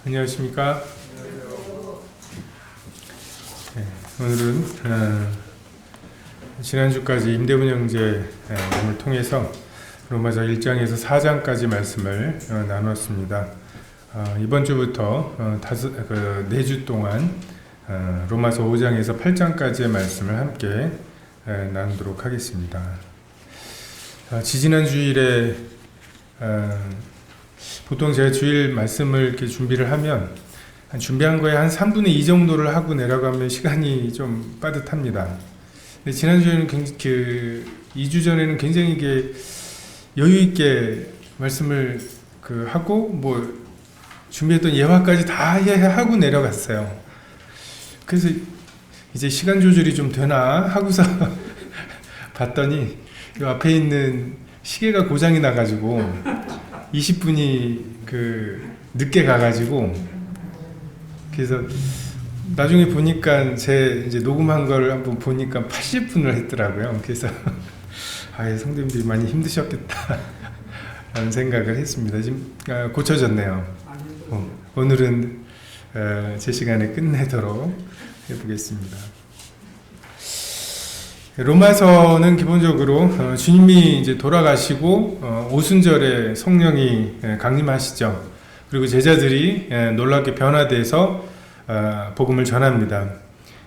안녕하십니까? 네, 오늘은 지난주까지 임대분 형제를 통해서 로마서 1장에서 4장까지 말씀을 나눴습니다. 이번 주부터 4주 동안 로마서 5장에서 8장까지의 말씀을 함께 나누도록 하겠습니다. 지지난 주일에 보통 제가 주일 말씀을 이렇게 준비를 하면 준비한 거에 한 3분의 2 정도를 하고 내려가면 시간이 좀 빠듯합니다. 근데 지난주에는 2주 전에는 굉장히 이게 여유 있게 말씀을 하고 준비했던 예화까지 다 하고 내려갔어요. 그래서 이제 시간 조절이 좀 되나 하고서 봤더니 이 앞에 있는 시계가 고장이 나가지고 20분이 늦게 가가지고, 그래서 나중에 보니까 제 이제 녹음한 걸 한번 보니까 80분을 했더라고요. 그래서 성도님들이 많이 힘드셨겠다 라는 생각을 했습니다. 지금 고쳐졌네요. 오늘은 제 시간에 끝내도록 해보겠습니다. 로마서는 기본적으로 주님이 이제 돌아가시고 오순절에 성령이 강림하시죠. 그리고 제자들이 놀랍게 변화돼서 복음을 전합니다.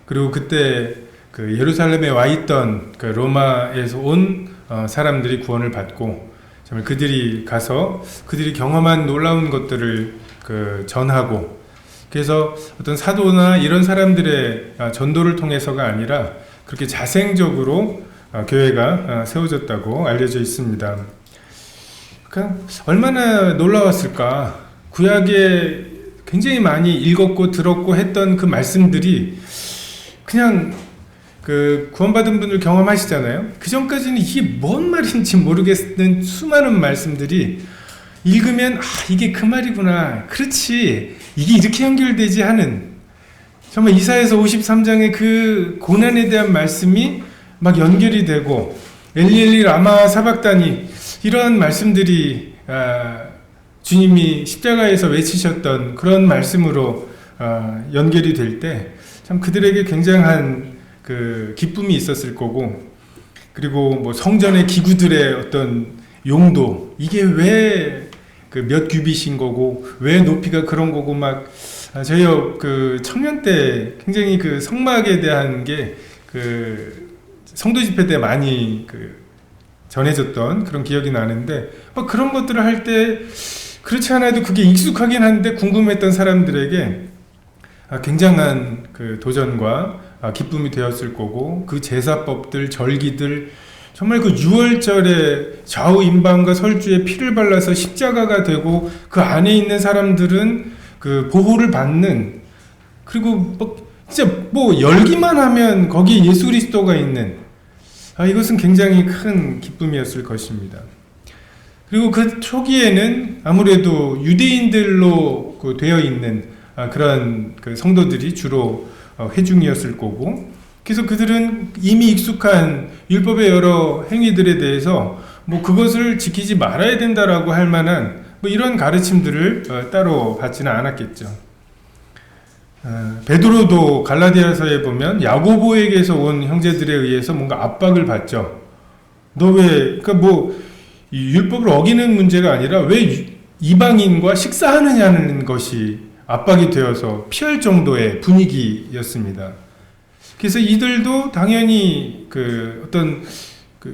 그리고 그때 예루살렘에 와 있던 로마에서 온 사람들이 구원을 받고, 정말 그들이 가서 그들이 경험한 놀라운 것들을 전하고, 그래서 어떤 사도나 이런 사람들의 전도를 통해서가 아니라 그렇게 자생적으로 교회가 세워졌다고 알려져 있습니다. 그러니까 얼마나 놀라웠을까. 구약에 굉장히 많이 읽었고 들었고 했던 그 말씀들이 그냥 구원받은 분들 경험하시잖아요. 그 전까지는 이게 뭔 말인지 모르겠는 수많은 말씀들이 읽으면 이게 그 말이구나, 그렇지, 이게 이렇게 연결되지 하는, 정말 이사야서 53장의 그 고난에 대한 말씀이 막 연결이 되고, 엘리 라마 사박다니, 이런 말씀들이 주님이 십자가에서 외치셨던 그런 말씀으로 연결이 될 때 참 그들에게 굉장한 기쁨이 있었을 거고, 그리고 성전의 기구들의 어떤 용도, 이게 왜 몇 규빗인 거고, 왜 높이가 그런 거고, 저희 청년 때 굉장히 성막에 대한 게 성도 집회 때 많이 전해졌던 그런 기억이 나는데, 그런 것들을 할 때 그렇지 않아도 그게 익숙하긴 한데 궁금했던 사람들에게 굉장한 도전과 기쁨이 되었을 거고, 그 제사법들, 절기들, 정말 유월절에 좌우 임방과 설주에 피를 발라서 십자가가 되고, 그 안에 있는 사람들은 보호를 받는, 그리고 진짜 열기만 하면 거기에 예수 그리스도가 있는, 이것은 굉장히 큰 기쁨이었을 것입니다. 그리고 그 초기에는 아무래도 유대인들로 되어 있는 그런 성도들이 주로 회중이었을 거고, 그래서 그들은 이미 익숙한 율법의 여러 행위들에 대해서 그것을 지키지 말아야 된다라고 할 만한 이런 가르침들을 따로 받지는 않았겠죠. 베드로도 갈라디아서에 보면 야고보에게서 온 형제들에 의해서 뭔가 압박을 받죠. 너 왜, 이 율법을 어기는 문제가 아니라 왜 이방인과 식사하느냐는 것이 압박이 되어서 피할 정도의 분위기였습니다. 그래서 이들도 당연히 어떤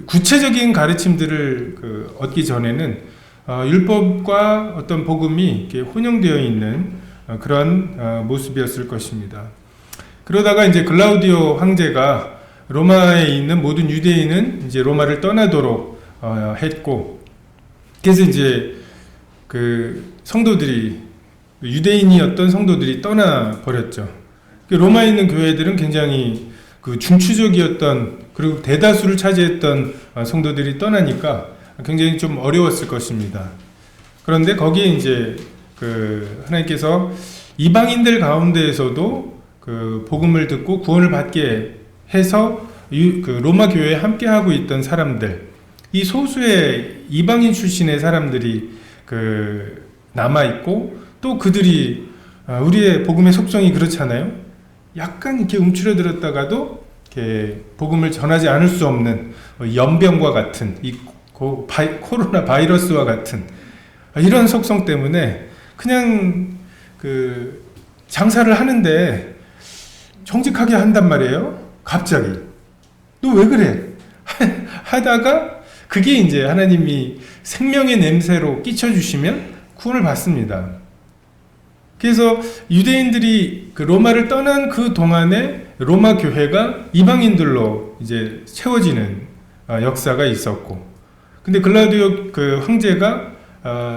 구체적인 가르침들을 얻기 전에는 율법과 어떤 복음이 이렇게 혼용되어 있는 그런 모습이었을 것입니다. 그러다가 이제 글라우디오 황제가 로마에 있는 모든 유대인은 이제 로마를 떠나도록 했고, 그래서 이제 성도들이, 유대인이었던 성도들이 떠나 버렸죠. 로마에 있는 교회들은 굉장히 중추적이었던, 그리고 대다수를 차지했던 성도들이 떠나니까 굉장히 좀 어려웠을 것입니다. 그런데 거기에 이제 하나님께서 이방인들 가운데에서도 복음을 듣고 구원을 받게 해서 로마 교회에 함께하고 있던 사람들, 이 소수의 이방인 출신의 사람들이 남아있고, 또 그들이 우리의 복음의 속성이 그렇잖아요. 약간 이렇게 움츠러들었다가도 이렇게 복음을 전하지 않을 수 없는 연병과 같은 이 코로나 바이러스와 같은 이런 속성 때문에 그냥 그 장사를 하는데 정직하게 한단 말이에요. 갑자기 너 왜 그래? 하다가 그게 이제 하나님이 생명의 냄새로 끼쳐주시면 구원을 받습니다. 그래서 유대인들이 그 로마를 떠난 그 동안에 로마 교회가 이방인들로 이제 채워지는 역사가 있었고, 근데 글라디오 그 황제가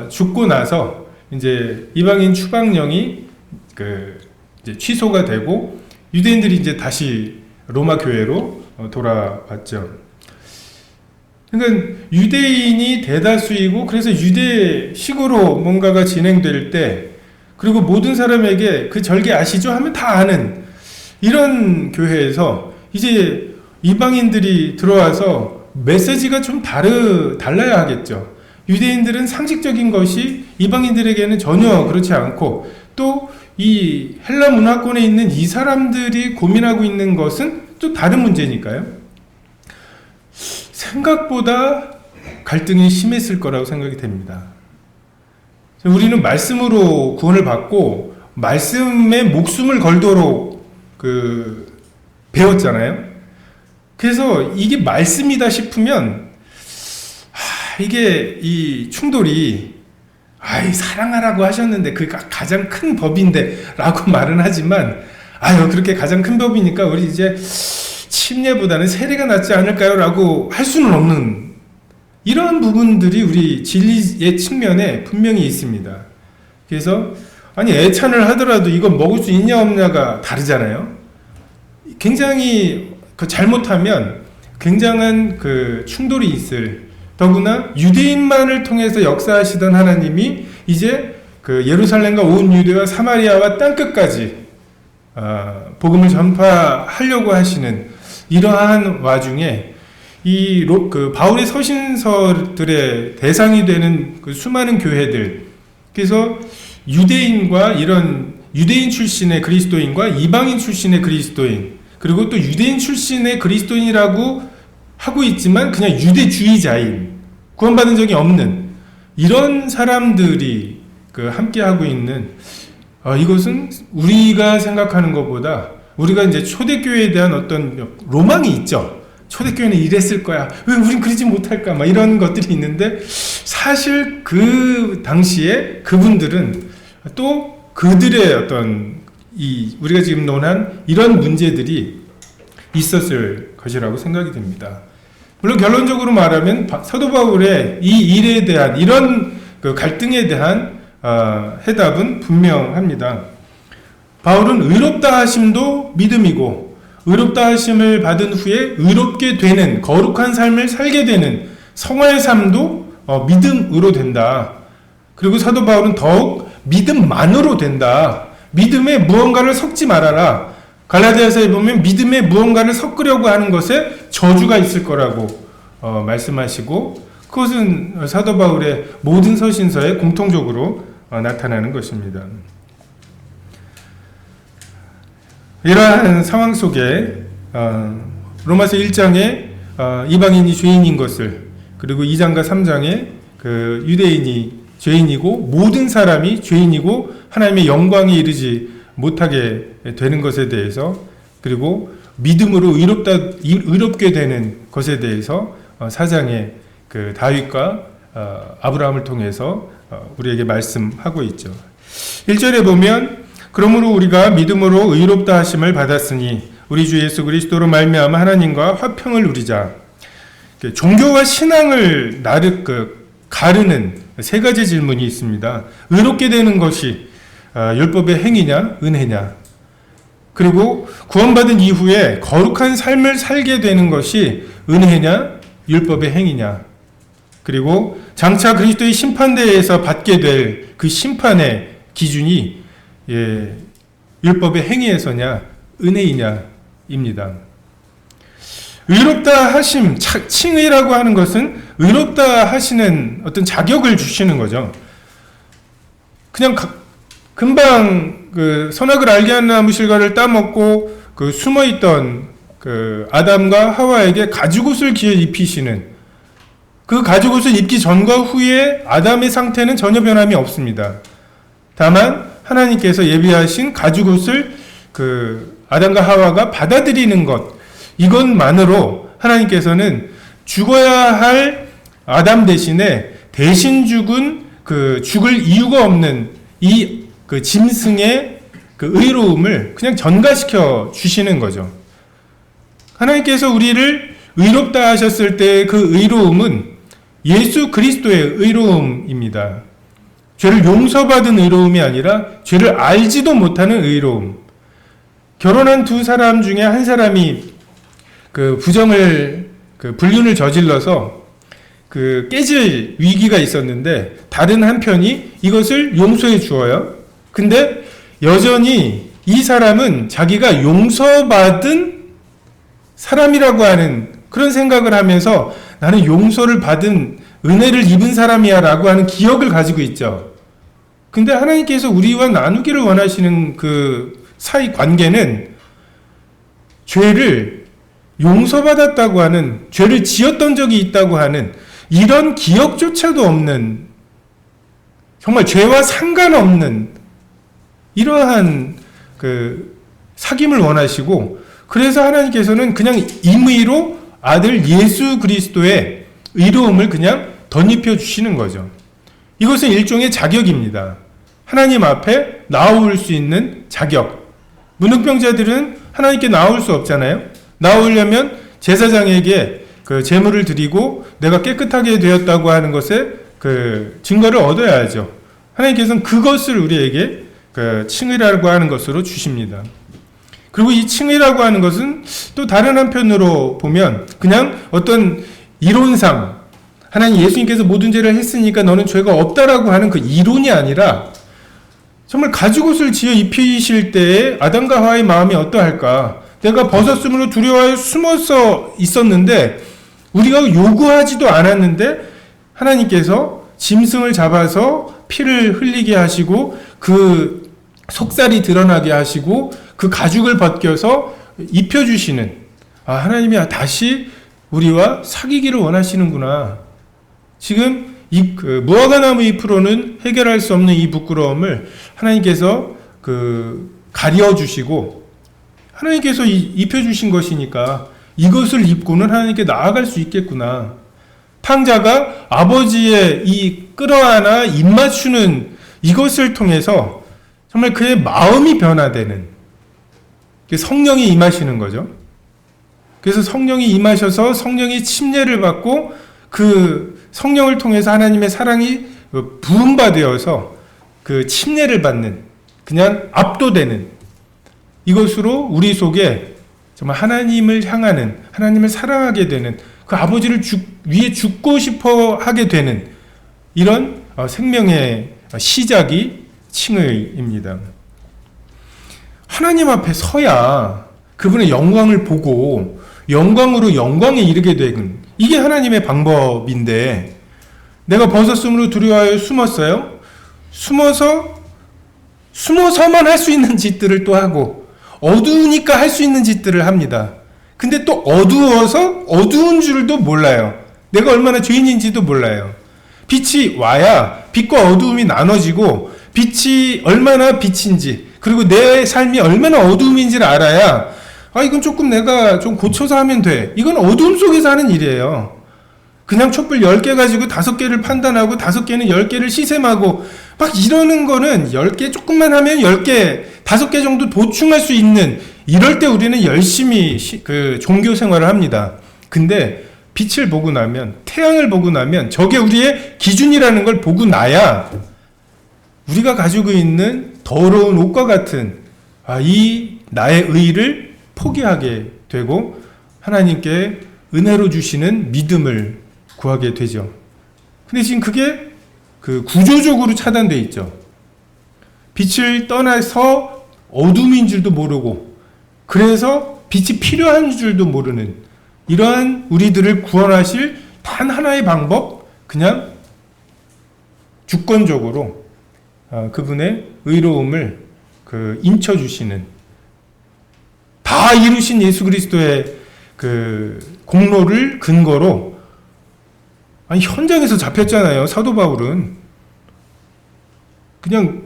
죽고 나서 이제 이방인 추방령이 그 이제 취소가 되고 유대인들이 이제 다시 로마 교회로 돌아왔죠. 그러니까 유대인이 대다수이고, 그래서 유대식으로 뭔가가 진행될 때, 그리고 모든 사람에게 그 절개 아시죠? 하면 다 아는 이런 교회에서 이제 이방인들이 들어와서 메시지가 좀 달라야 하겠죠. 유대인들은 상식적인 것이 이방인들에게는 전혀 그렇지 않고, 또 이 헬라 문화권에 있는 이 사람들이 고민하고 있는 것은 또 다른 문제니까요. 생각보다 갈등이 심했을 거라고 생각이 됩니다. 우리는 말씀으로 구원을 받고 말씀에 목숨을 걸도록 배웠잖아요. 그래서 이게 말씀이다 싶으면 이게 이 충돌이 사랑하라고 하셨는데 그게 가장 큰 법인데 라고 말은 하지만 그렇게 가장 큰 법이니까 우리 이제 침례보다는 세례가 낫지 않을까요? 라고 할 수는 없는 이런 부분들이 우리 진리의 측면에 분명히 있습니다. 그래서 애찬을 하더라도 이건 먹을 수 있냐 없냐가 다르잖아요. 굉장히 잘못하면 굉장한 충돌이 있을, 더구나 유대인만을 통해서 역사하시던 하나님이 이제 예루살렘과 온 유대와 사마리아와 땅끝까지 복음을 전파하려고 하시는 이러한 와중에 바울의 서신서들의 대상이 되는 수많은 교회들, 그래서 유대인과 이런 유대인 출신의 그리스도인과 이방인 출신의 그리스도인, 그리고 또 유대인 출신의 그리스도인이라고 하고 있지만 그냥 유대주의자인, 구원받은 적이 없는 이런 사람들이 함께하고 있는, 이것은 우리가 생각하는 것보다, 우리가 이제 초대교회에 대한 어떤 로망이 있죠. 초대교회는 이랬을 거야. 왜 우린 그러지 못할까? 이런 것들이 있는데, 사실 그 당시에 그분들은 또 그들의 어떤 우리가 지금 논한 이런 문제들이 있었을 것이라고 생각이 됩니다. 물론 결론적으로 말하면 사도 바울의 이 일에 대한 이런 갈등에 대한 해답은 분명합니다. 바울은 의롭다 하심도 믿음이고, 의롭다 하심을 받은 후에 의롭게 되는 거룩한 삶을 살게 되는 성화의 삶도 믿음으로 된다. 그리고 사도 바울은 더욱 믿음만으로 된다. 믿음에 무언가를 섞지 말아라. 갈라디아서에 보면 믿음에 무언가를 섞으려고 하는 것에 저주가 있을 거라고 말씀하시고, 그것은 사도 바울의 모든 서신서에 공통적으로 나타나는 것입니다. 이러한 상황 속에 로마서 1장에 이방인이 죄인인 것을, 그리고 2장과 3장에 유대인이 죄인이고 모든 사람이 죄인이고 하나님의 영광에 이르지 못하게 되는 것에 대해서, 그리고 믿음으로 의롭게 되는 것에 대해서 4장에 다윗과 아브라함을 통해서 우리에게 말씀하고 있죠. 1절에 보면, 그러므로 우리가 믿음으로 의롭다 하심을 받았으니 우리 주 예수 그리스도로 말미암아 하나님과 화평을 누리자. 종교와 신앙을 가르는 세 가지 질문이 있습니다. 의롭게 되는 것이 율법의 행위냐, 은혜냐? 그리고 구원받은 이후에 거룩한 삶을 살게 되는 것이 은혜냐, 율법의 행위냐? 그리고 장차 그리스도의 심판대에서 받게 될 그 심판의 기준이 율법의 행위에서냐, 은혜이냐입니다. 의롭다 하심, 칭의라고 하는 것은 의롭다 하시는 어떤 자격을 주시는 거죠. 그냥 금방 그 선악을 알게 하는 나무 실과를 따먹고 그 숨어있던 그 아담과 하와에게 가죽옷을 기어 입히시는, 그 가죽옷을 입기 전과 후에 아담의 상태는 전혀 변함이 없습니다. 다만 하나님께서 예비하신 가죽옷을 그 아담과 하와가 받아들이는 것, 이것만으로 하나님께서는 죽어야 할 아담 대신에 대신 죽은 그 죽을 이유가 없는 이 그 짐승의 그 의로움을 그냥 전가시켜 주시는 거죠. 하나님께서 우리를 의롭다 하셨을 때 그 의로움은 예수 그리스도의 의로움입니다. 죄를 용서받은 의로움이 아니라 죄를 알지도 못하는 의로움. 결혼한 두 사람 중에 한 사람이 그 불륜을 저질러서 그 깨질 위기가 있었는데 다른 한편이 이것을 용서해 주어요. 근데 여전히 이 사람은 자기가 용서받은 사람이라고 하는 그런 생각을 하면서 나는 용서를 받은 은혜를 입은 사람이야 라고 하는 기억을 가지고 있죠. 근데 하나님께서 우리와 나누기를 원하시는 그 사이 관계는 죄를 용서받았다고 하는, 죄를 지었던 적이 있다고 하는 이런 기억조차도 없는, 정말 죄와 상관없는 이러한 그 사귐을 원하시고, 그래서 하나님께서는 그냥 임의로 아들 예수 그리스도의 의로움을 그냥 덧입혀 주시는 거죠. 이것은 일종의 자격입니다. 하나님 앞에 나올 수 있는 자격. 문둥병자들은 하나님께 나올 수 없잖아요. 나오려면 제사장에게 그 제물을 드리고 내가 깨끗하게 되었다고 하는 것에 그 증거를 얻어야죠. 하나님께서는 그것을 우리에게 그 칭의라고 하는 것으로 주십니다. 그리고 이 칭의라고 하는 것은 또 다른 한편으로 보면 그냥 어떤 이론상 하나님 예수님께서 모든 죄를 했으니까 너는 죄가 없다라고 하는 그 이론이 아니라 정말 가죽옷을 지어 입히실 때에 아담과 하와의 마음이 어떠할까? 내가 벗었으므로 두려워하여 숨어서 있었는데 우리가 요구하지도 않았는데 하나님께서 짐승을 잡아서 피를 흘리게 하시고 그 속살이 드러나게 하시고 그 가죽을 벗겨서 입혀주시는, 하나님이 다시 우리와 사귀기를 원하시는구나. 지금 이 무화과나무 잎으로는 해결할 수 없는 이 부끄러움을 하나님께서 가려주시고 하나님께서 입혀주신 것이니까 이것을 입고는 하나님께 나아갈 수 있겠구나. 탕자가 아버지의 이 끌어안아 입맞추는 이것을 통해서 정말 그의 마음이 변화되는, 성령이 임하시는 거죠. 그래서 성령이 임하셔서 성령이 침례를 받고 그 성령을 통해서 하나님의 사랑이 부음받아서 그 침례를 받는, 그냥 압도되는, 이것으로 우리 속에 정말 하나님을 향하는, 하나님을 사랑하게 되는, 그 아버지를 위해 죽고 싶어 하게 되는 이런 생명의 시작이 칭의입니다. 하나님 앞에 서야 그분의 영광을 보고 영광으로 영광에 이르게 되는, 이게 하나님의 방법인데, 내가 벗었으므로 두려워하여 숨었어요. 숨어서만 할 수 있는 짓들을 또 하고 어두우니까 할 수 있는 짓들을 합니다. 근데 또 어두워서 어두운 줄도 몰라요. 내가 얼마나 죄인인지도 몰라요. 빛이 와야 빛과 어두움이 나눠지고 빛이 얼마나 빛인지, 그리고 내 삶이 얼마나 어두움인지를 알아야 이건 조금 내가 좀 고쳐서 하면 돼. 이건 어두움 속에서 하는 일이에요. 그냥 촛불 10개 가지고 5개를 판단하고 5개는 10개를 시샘하고 막 이러는 거는 10개 조금만 하면 10개, 5개 정도 보충할 수 있는, 이럴 때 우리는 열심히 그 종교 생활을 합니다. 근데 빛을 보고 나면, 태양을 보고 나면, 저게 우리의 기준이라는 걸 보고 나야 우리가 가지고 있는 더러운 옷과 같은 이 나의 의를 포기하게 되고 하나님께 은혜로 주시는 믿음을 구하게 되죠. 근데 지금 그게 그 구조적으로 차단되어 있죠. 빛을 떠나서 어둠인 줄도 모르고, 그래서 빛이 필요한 줄도 모르는 이러한 우리들을 구원하실 단 하나의 방법, 그냥 주권적으로 그분의 의로움을 인쳐 주시는, 다 이루신 예수 그리스도의 그 공로를 근거로, 아니 현장에서 잡혔잖아요. 사도 바울은 그냥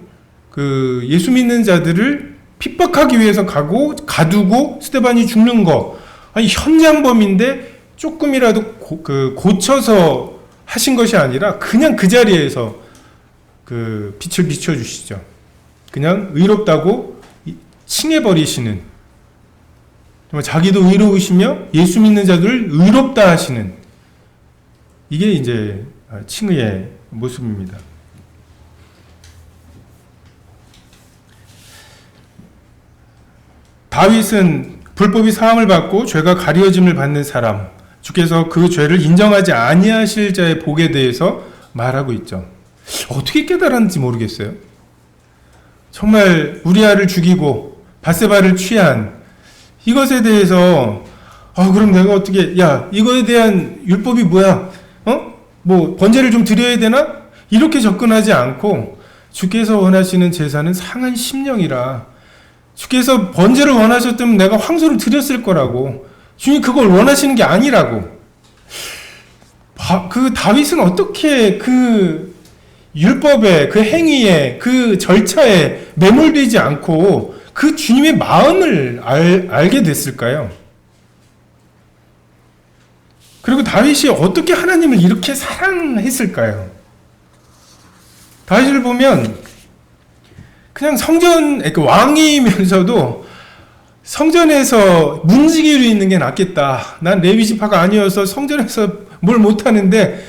그 예수 믿는 자들을 핍박하기 위해서 가두고 스데반이 죽는 거, 아니 현장범인데 조금이라도 고쳐서 하신 것이 아니라 그냥 그 자리에서 그 빛을 비춰주시죠. 그냥 의롭다고 칭해버리시는, 정말 자기도 의로우시며 예수 믿는 자들을 의롭다 하시는, 이게 이제 칭의의 모습입니다. 다윗은 불법이 사함을 받고 죄가 가려짐을 받는 사람, 주께서 그 죄를 인정하지 아니하실 자의 복에 대해서 말하고 있죠. 어떻게 깨달았는지 모르겠어요. 정말 우리아를 죽이고 밧세바를 취한 이것에 대해서 그럼 내가 어떻게, 야 이거에 대한 율법이 뭐야? 뭐 번제를 좀 드려야 되나? 이렇게 접근하지 않고, 주께서 원하시는 제사는 상한 심령이라, 주께서 번제를 원하셨다면 내가 황소를 드렸을 거라고, 주님 그걸 원하시는 게 아니라고. 그 다윗은 어떻게 그 율법의 그 행위에 그 절차에 매몰되지 않고 그 주님의 마음을 알게 됐을까요? 그리고 다윗이 어떻게 하나님을 이렇게 사랑했을까요? 다윗을 보면 그냥 왕이면서도 성전에서 문지기로 있는 게 낫겠다. 난 레위 지파가 아니어서 성전에서 뭘 못하는데,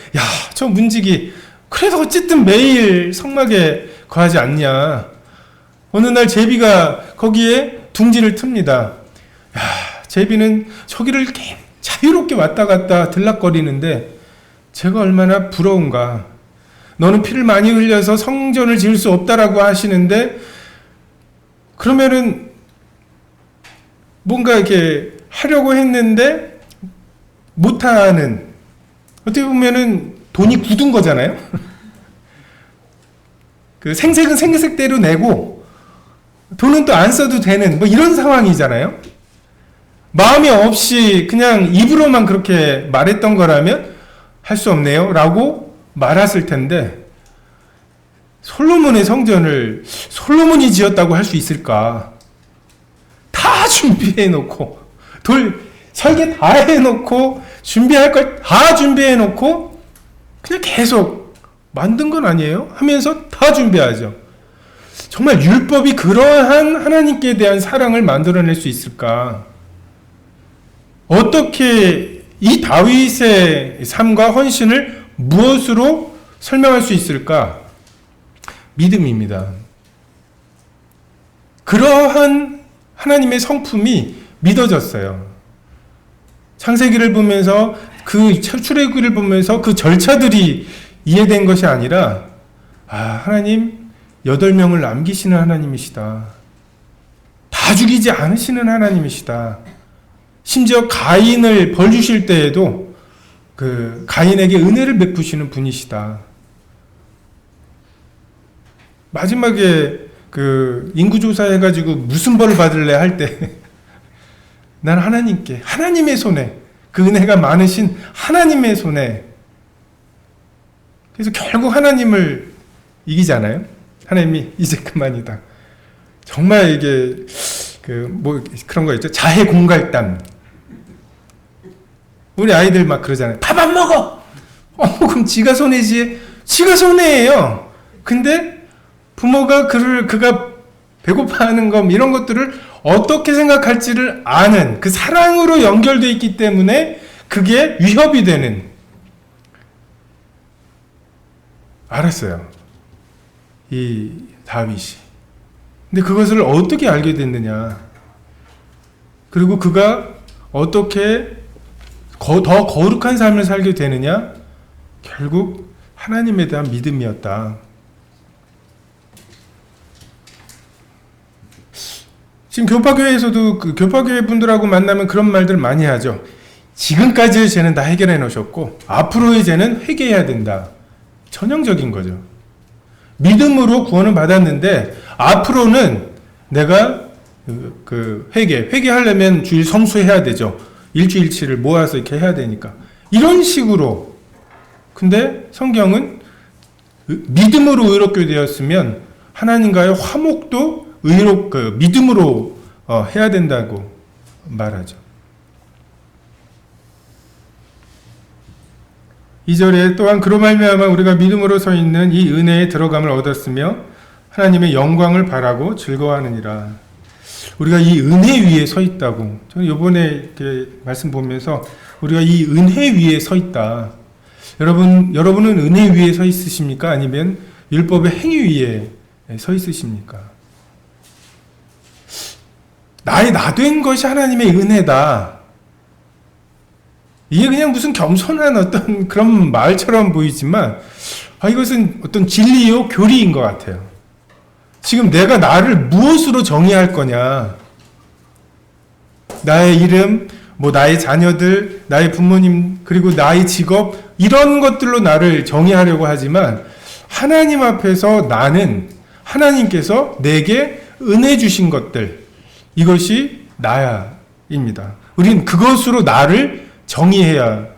저 문지기 그래도 어쨌든 매일 성막에 거하지 않냐. 어느 날 제비가 거기에 둥지를 틉니다. 제비는 저기를 자유롭게 왔다 갔다 들락거리는데 제가 얼마나 부러운가. 너는 피를 많이 흘려서 성전을 지을 수 없다라고 하시는데, 그러면은 뭔가 이렇게 하려고 했는데 못하는, 어떻게 보면은 돈이 굳은 거잖아요. 그 생색은 생색대로 내고 돈은 또 안 써도 되는 뭐 이런 상황이잖아요. 마음이 없이 그냥 입으로만 그렇게 말했던 거라면 할 수 없네요 라고 말했을 텐데, 솔로몬의 성전을 솔로몬이 지었다고 할 수 있을까? 다 준비해 놓고, 설계 다 해놓고, 준비할 걸 다 준비해 놓고 그냥 계속 만든 건 아니에요? 하면서 다 준비하죠. 정말 율법이 그러한 하나님께 대한 사랑을 만들어낼 수 있을까? 어떻게 이 다윗의 삶과 헌신을 무엇으로 설명할 수 있을까? 믿음입니다. 그러한 하나님의 성품이 믿어졌어요. 창세기를 보면서, 그 출애굽기를 보면서 그 절차들이 이해된 것이 아니라, 하나님 8명을 남기시는 하나님이시다. 다 죽이지 않으시는 하나님이시다. 심지어 가인을 벌 주실 때에도 그 가인에게 은혜를 베푸시는 분이시다. 마지막에 그 인구조사 해가지고 무슨 벌을 받을래 할 때 난 하나님께, 하나님의 손에, 그 은혜가 많으신 하나님의 손에, 그래서 결국 하나님을 이기잖아요. 하나님이 이제 그만이다. 정말 이게 그런 거 있죠. 자해 공갈단. 우리 아이들 막 그러잖아요. 밥 안 먹어. 그럼 지가 손해지. 지가 손해예요. 근데 부모가 그가 배고파하는 것 이런 것들을 어떻게 생각할지를 아는 그 사랑으로 연결되어 있기 때문에 그게 위협이 되는. 알았어요. 이 다윗이. 근데 그것을 어떻게 알게 됐느냐. 그리고 그가 어떻게 더 거룩한 삶을 살게 되느냐. 결국 하나님에 대한 믿음이었다. 지금 교파교회에서도 그 교파교회 분들하고 만나면 그런 말들 많이 하죠. 지금까지의 죄는 다 해결해 놓으셨고 앞으로의 죄는 회개해야 된다. 전형적인 거죠. 믿음으로 구원을 받았는데 앞으로는 내가 회개하려면 주일 성수해야 되죠. 일주일치를 모아서 이렇게 해야 되니까. 이런 식으로. 근데 성경은 믿음으로 의롭게 되었으면 하나님과의 화목도 믿음으로 해야 된다고 말하죠. 2절에 또한 그로 말미암아 우리가 믿음으로 서 있는 이 은혜에 들어감을 얻었으며 하나님의 영광을 바라고 즐거워하느니라. 우리가 이 은혜 위에 서 있다고. 저는 이번에 이렇게 말씀 보면서 우리가 이 은혜 위에 서 있다. 여러분은 은혜 위에 서 있으십니까? 아니면 율법의 행위 위에 서 있으십니까? 나의 나된 것이 하나님의 은혜다. 이게 그냥 무슨 겸손한 어떤 그런 말처럼 보이지만 이것은 어떤 진리요 교리인 것 같아요. 지금 내가 나를 무엇으로 정의할 거냐? 나의 이름, 나의 자녀들, 나의 부모님, 그리고 나의 직업, 이런 것들로 나를 정의하려고 하지만 하나님 앞에서 나는 하나님께서 내게 은혜 주신 것들, 이것이 나야입니다. 우린 그것으로 나를 정의해야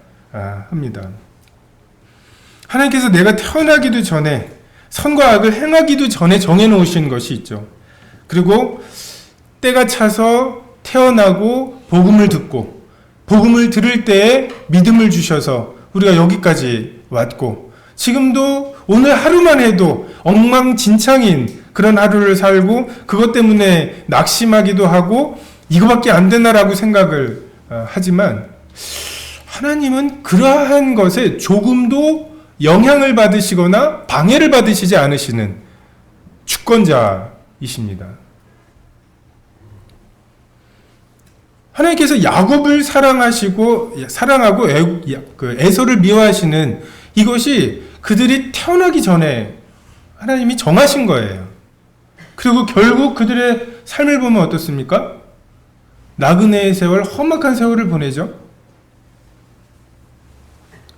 합니다. 하나님께서 내가 태어나기도 전에 선과 악을 행하기도 전에 정해놓으신 것이 있죠. 그리고 때가 차서 태어나고 복음을 듣고 복음을 들을 때에 믿음을 주셔서 우리가 여기까지 왔고 지금도 오늘 하루만 해도 엉망진창인 그런 하루를 살고 그것 때문에 낙심하기도 하고 이거밖에 안 되나라고 생각을 하지만 하나님은 그러한 것에 조금도 영향을 받으시거나 방해를 받으시지 않으시는 주권자이십니다. 하나님께서 야곱을 사랑하고 에서를 미워하시는 이것이 그들이 태어나기 전에 하나님이 정하신 거예요. 그리고 결국 그들의 삶을 보면 어떻습니까? 나그네의 세월, 험악한 세월을 보내죠.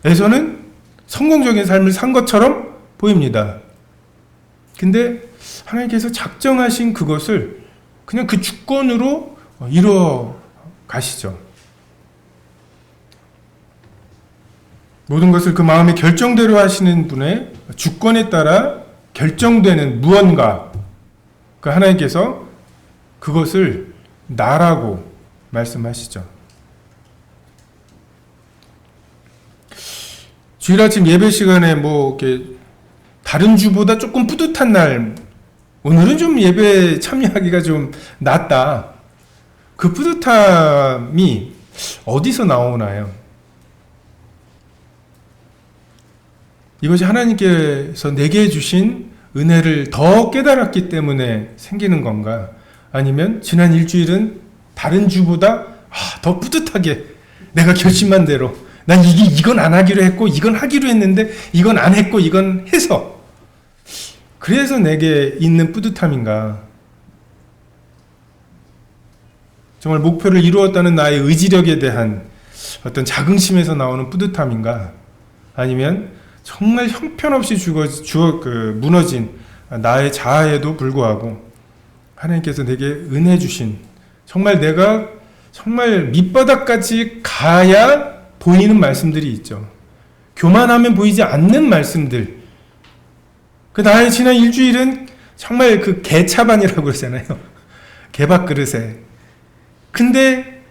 에서는 성공적인 삶을 산 것처럼 보입니다. 근데 하나님께서 작정하신 그것을 그냥 그 주권으로 이루어 가시죠. 모든 것을 그 마음의 결정대로 하시는 분의 주권에 따라 결정되는 무언가, 그 하나님께서 그것을 나라고 말씀하시죠. 주일 아침 예배 시간에 이렇게 다른 주보다 조금 뿌듯한 날, 오늘은 좀 예배 참여하기가 좀 낫다. 그 뿌듯함이 어디서 나오나요? 이것이 하나님께서 내게 주신 은혜를 더 깨달았기 때문에 생기는 건가? 아니면 지난 일주일은 다른 주보다 더 뿌듯하게 내가 결심한 대로 난 이건 안 하기로 했고 이건 하기로 했는데 이건 안 했고 이건 해서 그래서 내게 있는 뿌듯함인가? 정말 목표를 이루었다는 나의 의지력에 대한 어떤 자긍심에서 나오는 뿌듯함인가? 아니면 정말 형편없이 무너진 나의 자아에도 불구하고 하나님께서 내게 은혜 주신 정말 내가 정말 밑바닥까지 가야 보이는 말씀들이 있죠. 교만하면 보이지 않는 말씀들. 그 나의 지난 일주일은 정말 그 개차반이라고 그러잖아요. 개밥그릇에. 근데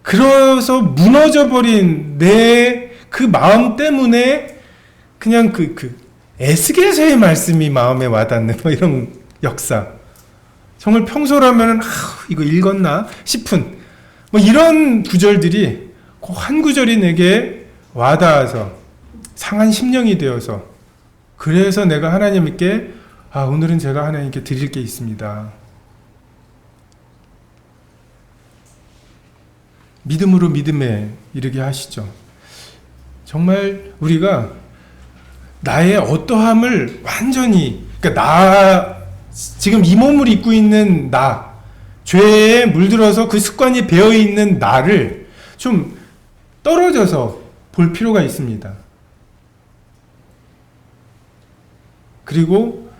그래서 무너져버린 내 그 마음 때문에 그냥 에스겔서의 말씀이 마음에 와닿는 이런 역사. 정말 평소라면 이거 읽었나 싶은 이런 구절들이 그 한 구절이 내게 와닿아서 상한 심령이 되어서 그래서 내가 하나님께 오늘은 제가 하나님께 드릴 게 있습니다. 믿음으로 믿음에 이르게 하시죠. 정말 우리가 나의 어떠함을 완전히 지금 이 몸을 입고 있는 죄에 물들어서 그 습관이 배어있는 나를 좀 떨어져서 볼 필요가 있습니다. 그리고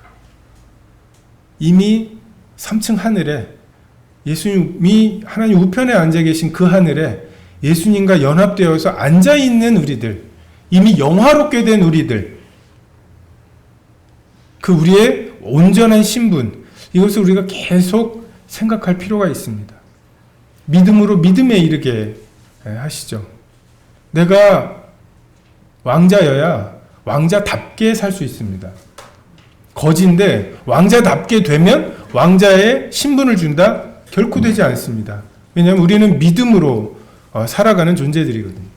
이미 3층 하늘에 예수님이 하나님 우편에 앉아 계신 그 하늘에 예수님과 연합되어서 앉아 있는 우리들, 이미 영화롭게 된 우리들, 그 우리의 온전한 신분, 이것을 우리가 계속 생각할 필요가 있습니다. 믿음으로 믿음에 이르게 하시죠. 내가 왕자여야 왕자답게 살 수 있습니다. 거지인데 왕자답게 되면 왕자의 신분을 준다? 결코 되지 않습니다. 왜냐하면 우리는 믿음으로 살아가는 존재들이거든요.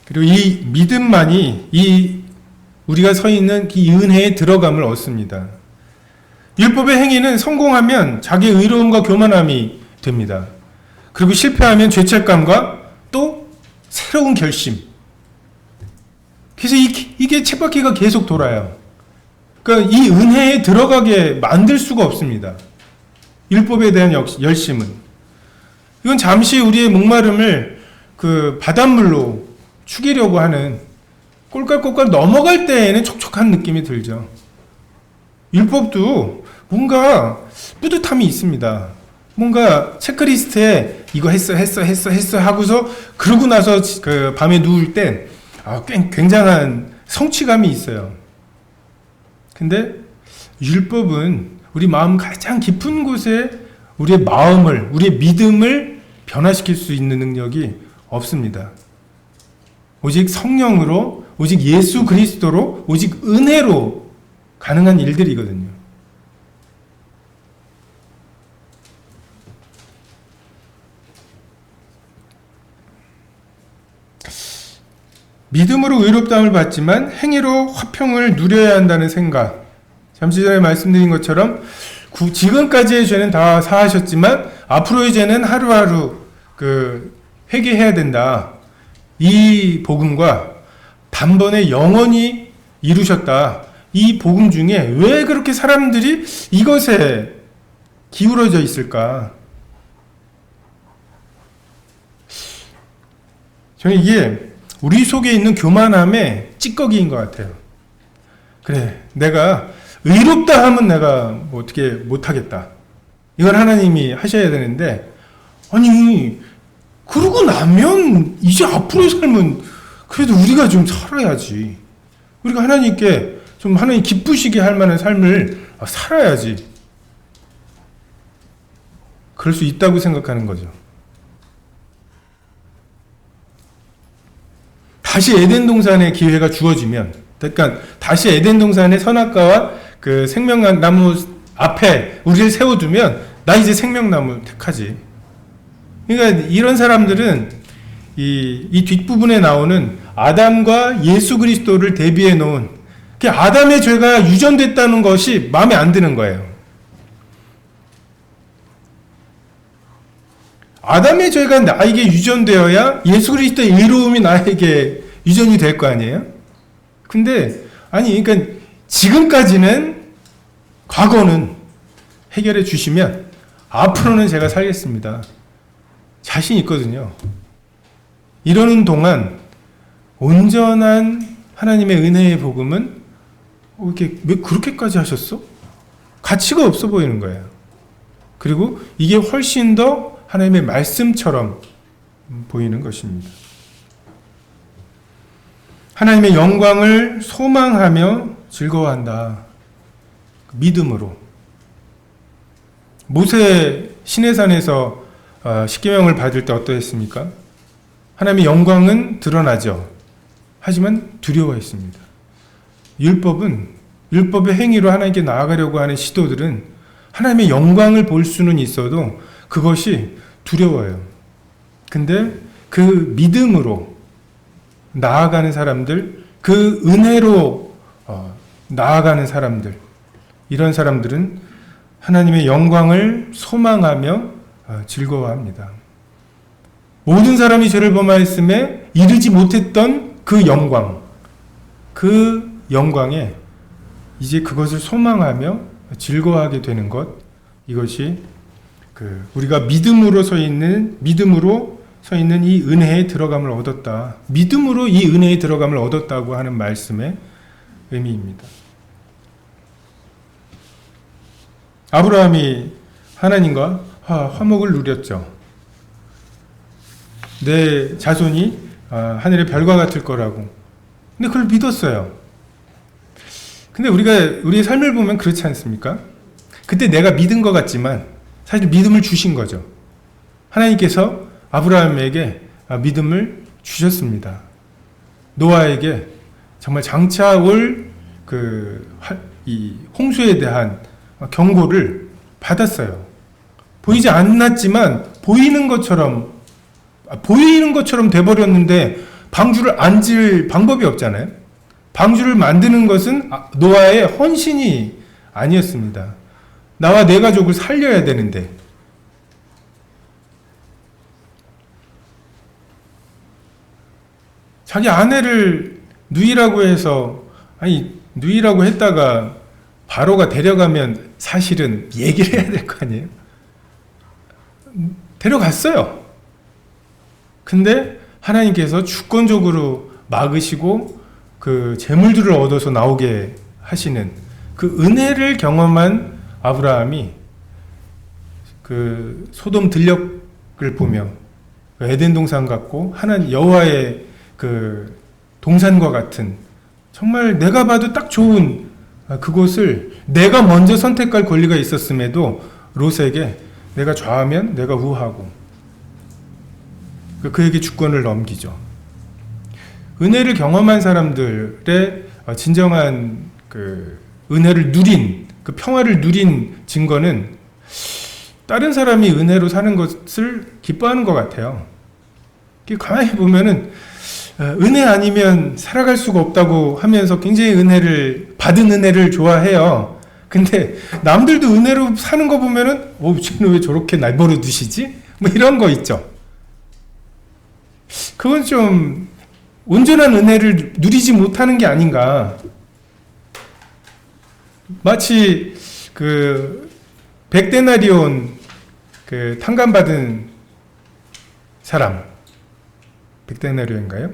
그리고 이 믿음만이 이 우리가 서 있는 이 은혜의 들어감을 얻습니다. 율법의 행위는 성공하면 자기의 의로움과 교만함이 됩니다. 그리고 실패하면 죄책감과 또 새로운 결심. 그래서 이게 쳇바퀴가 계속 돌아요. 그러니까 이 은혜에 들어가게 만들 수가 없습니다. 율법에 대한 열심은. 이건 잠시 우리의 목마름을 그 바닷물로 축이려고 하는 꼴깍꼴깍 넘어갈 때에는 촉촉한 느낌이 들죠. 율법도 뭔가 뿌듯함이 있습니다. 뭔가 체크리스트에 이거 했어 하고서 그러고 나서 그 밤에 누울 땐 굉장한 성취감이 있어요. 근데 율법은 우리 마음 가장 깊은 곳에 우리의 마음을, 우리의 믿음을 변화시킬 수 있는 능력이 없습니다. 오직 성령으로, 오직 예수 그리스도로, 오직 은혜로 가능한 일들이거든요. 믿음으로 의롭다함을 받지만 행위로 화평을 누려야 한다는 생각. 잠시 전에 말씀드린 것처럼 지금까지의 죄는 다 사하셨지만 앞으로의 죄는 하루하루 회개해야 된다. 이 복음과 단번에 영원히 이루셨다. 이 복음 중에 왜 그렇게 사람들이 이것에 기울어져 있을까? 저는 이게 우리 속에 있는 교만함의 찌꺼기인 것 같아요. 그래, 내가 의롭다 하면 내가 뭐 어떻게 못하겠다. 이건 하나님이 하셔야 되는데, 아니, 그러고 나면 이제 앞으로의 삶은 그래도 우리가 좀 살아야지. 우리가 하나님께 좀 하나님 기쁘시게 할 만한 삶을 살아야지. 그럴 수 있다고 생각하는 거죠. 다시 에덴 동산의 기회가 주어지면, 그러니까 다시 에덴 동산의 선악과와 그 생명나무 앞에 우리를 세워두면 나 이제 생명나무 택하지. 그러니까 이런 사람들은 이 뒷부분에 나오는 아담과 예수 그리스도를 대비해 놓은 아담의 죄가 유전됐다는 것이 마음에 안 드는 거예요. 아담의 죄가 나에게 유전되어야 예수 그리스도의 의로움이 나에게 유전이 될 거 아니에요? 근데 아니, 그러니까 지금까지는, 과거는 해결해 주시면 앞으로는 제가 살겠습니다. 자신 있거든요. 이러는 동안 온전한 하나님의 은혜의 복음은 이렇게 왜 그렇게까지 하셨어? 가치가 없어 보이는 거예요. 그리고 이게 훨씬 더 하나님의 말씀처럼 보이는 것입니다. 하나님의 영광을 소망하며 즐거워한다. 믿음으로. 모세 시내산에서 십계명을 받을 때 어떠했습니까? 하나님의 영광은 드러나죠. 하지만 두려워했습니다. 율법의 행위로 하나님께 나아가려고 하는 시도들은 하나님의 영광을 볼 수는 있어도 그것이 두려워요. 근데 그 믿음으로 나아가는 사람들, 그 은혜로 나아가는 사람들, 이런 사람들은 하나님의 영광을 소망하며 즐거워합니다. 모든 사람이 죄를 범하였음에 이르지 못했던 그 영광에 이제 그것을 소망하며 즐거워하게 되는 것, 이것이 우리가 믿음으로 서 있는 이 은혜에 들어감을 얻었다. 믿음으로 이 은혜에 들어감을 얻었다고 하는 말씀의 의미입니다. 아브라함이 하나님과 화목을 누렸죠. 내 자손이 하늘의 별과 같을 거라고. 근데 그걸 믿었어요. 근데 우리의 삶을 보면 그렇지 않습니까? 그때 내가 믿은 것 같지만 사실 믿음을 주신 거죠. 하나님께서 아브라함에게 믿음을 주셨습니다. 노아에게 정말 장차 올 이 홍수에 대한 경고를 받았어요. 보이지 않았지만 보이는 것처럼 돼버렸는데 방주를 안 질 방법이 없잖아요. 방주를 만드는 것은 노아의 헌신이 아니었습니다. 나와 내 가족을 살려야 되는데. 자기 아내를 누이라고 해서, 누이라고 했다가 바로가 데려가면 사실은 얘기를 해야 될 거 아니에요? 데려갔어요. 근데 하나님께서 주권적으로 막으시고 그 재물들을 얻어서 나오게 하시는 그 은혜를 경험한 아브라함이 그 소돔 들녘을 보며 에덴 동산 같고 하나님 여호와의 그 동산과 같은 정말 내가 봐도 딱 좋은 그곳을 내가 먼저 선택할 권리가 있었음에도 롯에게 내가 좌하면 내가 우하고 그에게 주권을 넘기죠. 은혜를 경험한 사람들의 진정한 그 은혜를 누린 그 평화를 누린 증거는 다른 사람이 은혜로 사는 것을 기뻐하는 것 같아요. 가만히 보면은 은혜 아니면 살아갈 수가 없다고 하면서 굉장히 받은 은혜를 좋아해요. 근데 남들도 은혜로 사는 거 보면은 쟤는 왜 저렇게 날 버려두시지? 뭐 이런 거 있죠. 그건 좀 온전한 은혜를 누리지 못하는 게 아닌가. 마치 그 백데나리온 그 탕감받은 사람, 백데나리온인가요?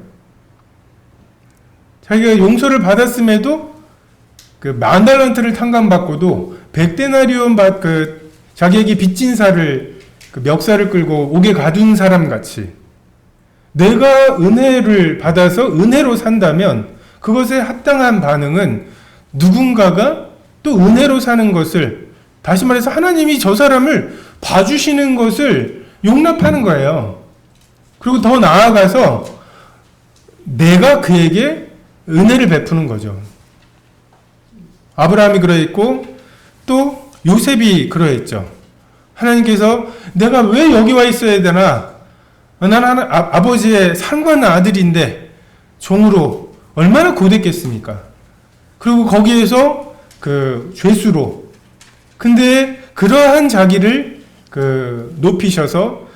자기가 용서를 받았음에도 그 10,000달란트를 탕감받고도 백데나리온 자기에게 빚진 사를 그 멱살을 끌고 옥에 가둔 사람 같이 내가 은혜를 받아서 은혜로 산다면 그것에 합당한 반응은 누군가가 또 은혜로 사는 것을, 다시 말해서 하나님이 저 사람을 봐주시는 것을 용납하는 거예요. 그리고 더 나아가서 내가 그에게 은혜를 베푸는 거죠. 아브라함이 그러했고 또 요셉이 그러했죠. 하나님께서 내가 왜 여기 와 있어야 되나? 나는 아버지의 사랑받는 아들인데 종으로 얼마나 고됐겠습니까? 그리고 거기에서 그 죄수로. 근데 그러한 자기를 높이셔서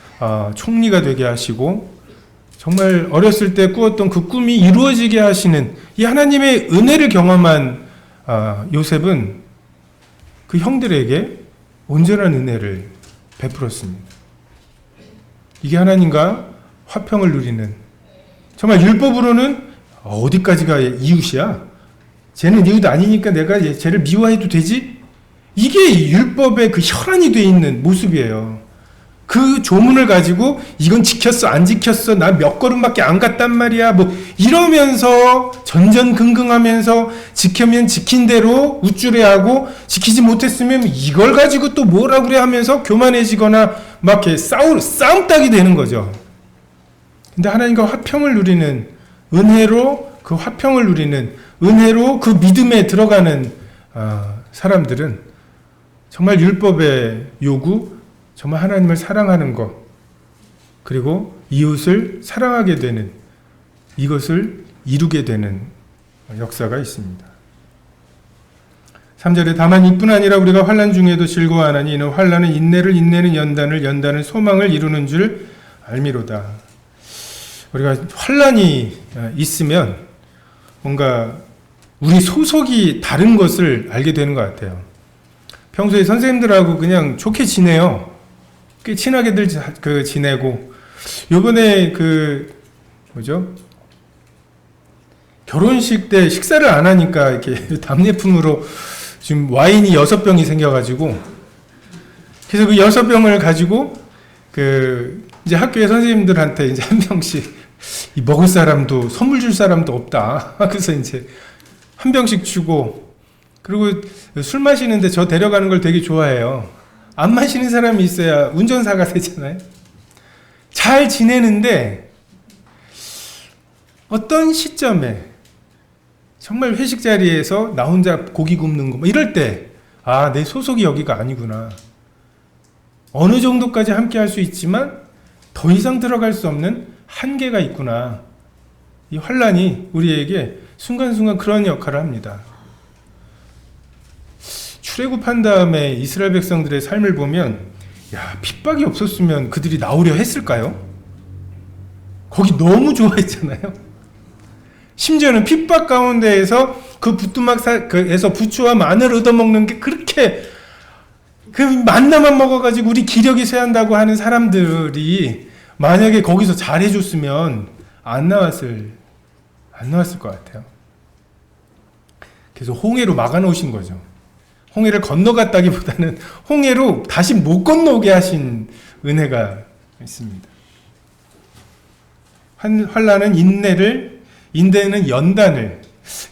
총리가 되게 하시고 정말 어렸을 때 꾸었던 그 꿈이 이루어지게 하시는 이 하나님의 은혜를 경험한 요셉은 그 형들에게 온전한 은혜를 베풀었습니다. 이게 하나님과 화평을 누리는, 정말 율법으로는 어디까지가 이웃이야? 쟤는 이웃 아니니까 내가 쟤를 미워해도 되지? 이게 율법의 그 혈안이 돼 있는 모습이에요. 그 조문을 가지고 이건 지켰어 안 지켰어 나 몇 걸음밖에 안 갔단 말이야 뭐 이러면서 전전긍긍하면서 지키면 지킨 대로 우쭐해하고 지키지 못했으면 이걸 가지고 또 뭐라 그래 하면서 교만해지거나 막 이렇게 싸움닭이 되는 거죠. 근데 하나님과 화평을 누리는, 은혜로 그 화평을 누리는, 은혜로 그 믿음에 들어가는 사람들은 정말 율법의 요구, 정말 하나님을 사랑하는 것, 그리고 이웃을 사랑하게 되는, 이것을 이루게 되는 역사가 있습니다. 3절에 다만 이뿐 아니라 우리가 환난 중에도 즐거워하나니 이는 환난은 인내를, 인내는 연단을, 연단은 소망을 이루는 줄 알미로다. 우리가 환난이 있으면 뭔가 우리 소속이 다른 것을 알게 되는 것 같아요. 평소에 선생님들하고 그냥 좋게 지내요. 꽤 친하게들 지내고, 요번에 결혼식 때 식사를 안 하니까 이렇게 답례품으로 지금 와인이 6병이 생겨가지고 그래서 그 6병을 가지고 이제 학교의 선생님들한테 이제 한 병씩 먹을 사람도 선물 줄 사람도 없다. 그래서 이제 한 병씩 주고, 그리고 술 마시는데 저 데려가는 걸 되게 좋아해요. 안 마시는 사람이 있어야 운전사가 되잖아요. 잘 지내는데 어떤 시점에 정말 회식 자리에서 나 혼자 고기 굽는 거 이럴 때, 아, 내 소속이 여기가 아니구나. 어느 정도까지 함께 할 수 있지만 더 이상 들어갈 수 없는 한계가 있구나. 이 환란이 우리에게 순간순간 그런 역할을 합니다. 출애굽한 다음에 이스라엘 백성들의 삶을 보면, 야, 핍박이 없었으면 그들이 나오려 했을까요? 거기 너무 좋아했잖아요. 심지어는 핍박 가운데에서 그 부뚜막에서 부추와 마늘 얻어먹는 게 그렇게 그 만나만 먹어가지고 우리 기력이 쇠한다고 하는 사람들이 만약에 거기서 잘해줬으면 안 나왔을 것 같아요. 그래서 홍해로 막아놓으신 거죠. 홍해를 건너갔다기보다는 홍해로 다시 못 건너오게 하신 은혜가 있습니다. 환란은 인내는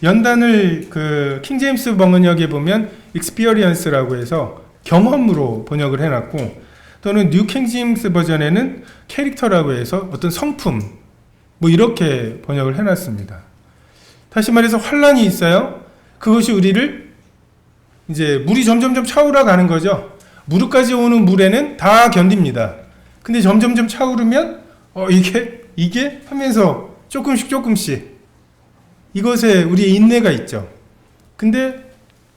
연단을 그 킹제임스 번역에 보면 experience라고 해서 경험으로 번역을 해놨고, 또는 뉴 킹제임스 버전에는 캐릭터라고 해서 어떤 성품, 뭐 이렇게 번역을 해놨습니다. 다시 말해서 환란이 있어요. 그것이 우리를 이제 물이 점점점 차오르어 가는 거죠. 무릎까지 오는 물에는 다 견딥니다. 근데 점점점 차오르면 이게 하면서 조금씩 이것에 우리의 인내가 있죠. 근데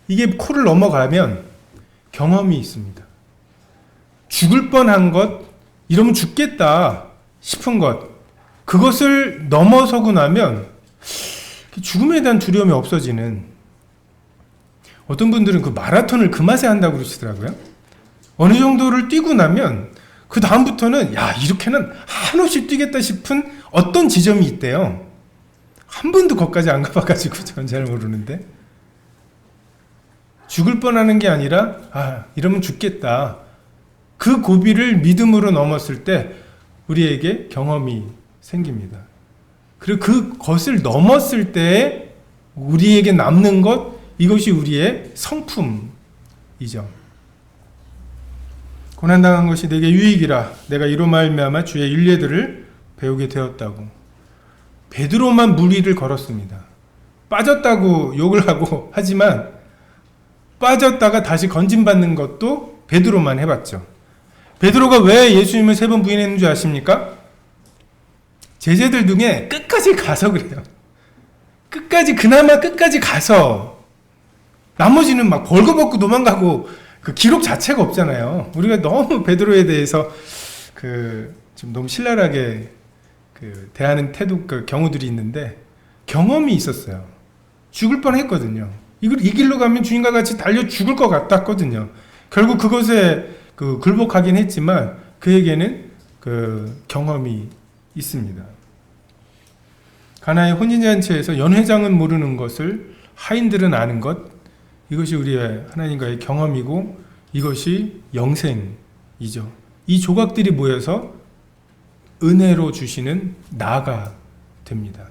이게 코를 넘어가면 경험이 있습니다. 죽을 뻔한 것, 이러면 죽겠다 싶은 것, 그것을 넘어서고 나면 죽음에 대한 두려움이 없어지는, 어떤 분들은 그 마라톤을 그 맛에 한다고 그러시더라고요. 어느 정도를 뛰고 나면 그 다음부터는 야, 이렇게는 한없이 뛰겠다 싶은 어떤 지점이 있대요. 한 번도 거기까지 안 가봐가지고 전 잘 모르는데, 죽을 뻔하는 게 아니라 이러면 죽겠다, 그 고비를 믿음으로 넘었을 때 우리에게 경험이 생깁니다. 그리고 그것을 넘었을 때 우리에게 남는 것, 이것이 우리의 성품이죠. 고난당한 것이 내게 유익이라 내가 이로 말미암아 주의 율례들을 배우게 되었다고. 베드로만 물 위를 걸었습니다. 빠졌다고 욕을 하고 하지만 빠졌다가 다시 건진받는 것도 베드로만 해봤죠. 베드로가 왜 예수님을 3번 부인했는 줄 아십니까? 제자들 중에 끝까지 가서 그래요. 그나마 끝까지 가서, 나머지는 막 벌거벗고 도망가고 그 기록 자체가 없잖아요. 우리가 너무 베드로에 대해서 좀 너무 신랄하게 대하는 태도, 경우들이 있는데, 경험이 있었어요. 죽을 뻔 했거든요. 이 길로 가면 주님과 같이 달려 죽을 것 같았거든요. 결국 그것에 굴복하긴 했지만 그에게는 경험이 있습니다. 가나의 혼인잔치에서 연회장은 모르는 것을 하인들은 아는 것, 이것이 우리의 하나님과의 경험이고 이것이 영생이죠. 이 조각들이 모여서 은혜로 주시는 나가 됩니다.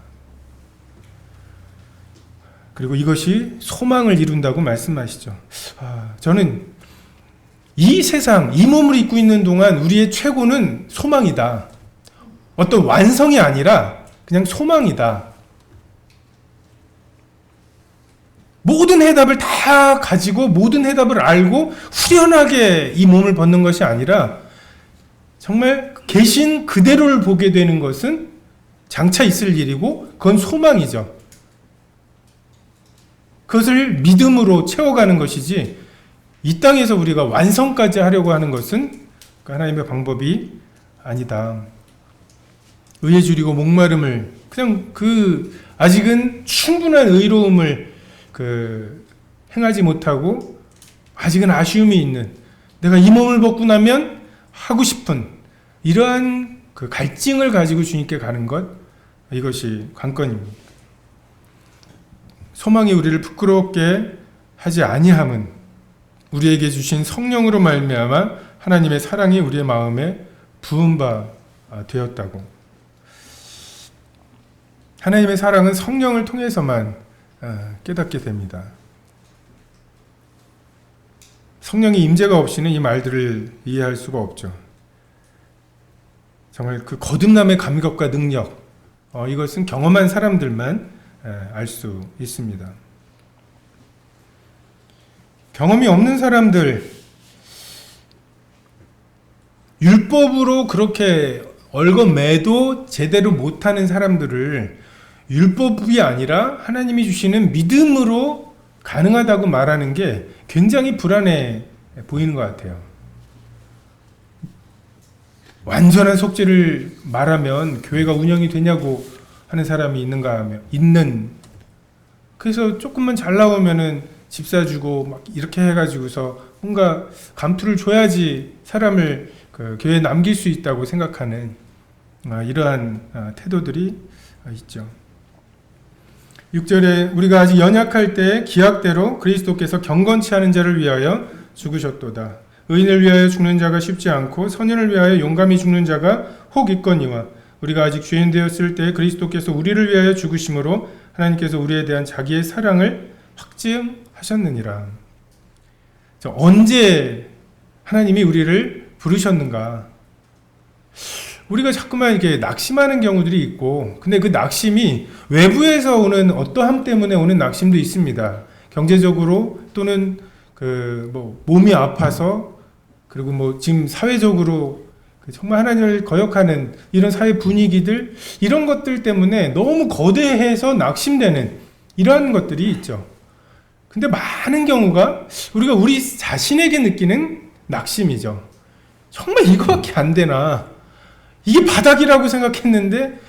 그리고 이것이 소망을 이룬다고 말씀하시죠. 저는 이 세상, 이 몸을 입고 있는 동안 우리의 최고는 소망이다. 어떤 완성이 아니라 그냥 소망이다. 모든 해답을 다 가지고 모든 해답을 알고 후련하게 이 몸을 벗는 것이 아니라 정말 계신 그대로를 보게 되는 것은 장차 있을 일이고 그건 소망이죠. 그것을 믿음으로 채워가는 것이지, 이 땅에서 우리가 완성까지 하려고 하는 것은 하나님의 방법이 아니다. 의에 줄이고 목마름을 그냥 아직은 충분한 의로움을 행하지 못하고 아직은 아쉬움이 있는, 내가 이 몸을 벗고 나면 하고 싶은 이러한 갈증을 가지고 주님께 가는 것, 이것이 관건입니다. 소망이 우리를 부끄럽게 하지 아니함은 우리에게 주신 성령으로 말미암아 하나님의 사랑이 우리의 마음에 부은 바 되었다고. 하나님의 사랑은 성령을 통해서만 깨닫게 됩니다. 성령의 임재가 없이는 이 말들을 이해할 수가 없죠. 정말 그 거듭남의 감격과 능력, 이것은 경험한 사람들만 알 수 있습니다. 경험이 없는 사람들, 율법으로 그렇게 얽어매도 제대로 못하는 사람들을 율법이 아니라 하나님이 주시는 믿음으로 가능하다고 말하는 게 굉장히 불안해 보이는 것 같아요. 완전한 속죄를 말하면 교회가 운영이 되냐고 하는 사람이 있는가 하면 그래서 조금만 잘 나오면은 집 사주고 막 이렇게 해가지고서 뭔가 감투를 줘야지 사람을 그 교회에 남길 수 있다고 생각하는 이러한 태도들이 있죠. 6절에 우리가 아직 연약할 때 기약대로 그리스도께서 경건치 않은 자를 위하여 죽으셨도다. 의인을 위하여 죽는 자가 쉽지 않고 선인을 위하여 용감히 죽는 자가 혹 있거니와 우리가 아직 죄인 되었을 때 그리스도께서 우리를 위하여 죽으심으로 하나님께서 우리에 대한 자기의 사랑을 확증하셨느니라. 언제 하나님이 우리를 부르셨는가? 우리가 자꾸만 이렇게 낙심하는 경우들이 있고, 근데 그 낙심이 외부에서 오는 어떠함 때문에 오는 낙심도 있습니다. 경제적으로 또는 몸이 아파서, 그리고 지금 사회적으로 정말 하나님을 거역하는 이런 사회 분위기들, 이런 것들 때문에 너무 거대해서 낙심되는 이러한 것들이 있죠. 근데 많은 경우가 우리가 우리 자신에게 느끼는 낙심이죠. 정말 이거밖에 안 되나? 이게 바닥이라고 생각했는데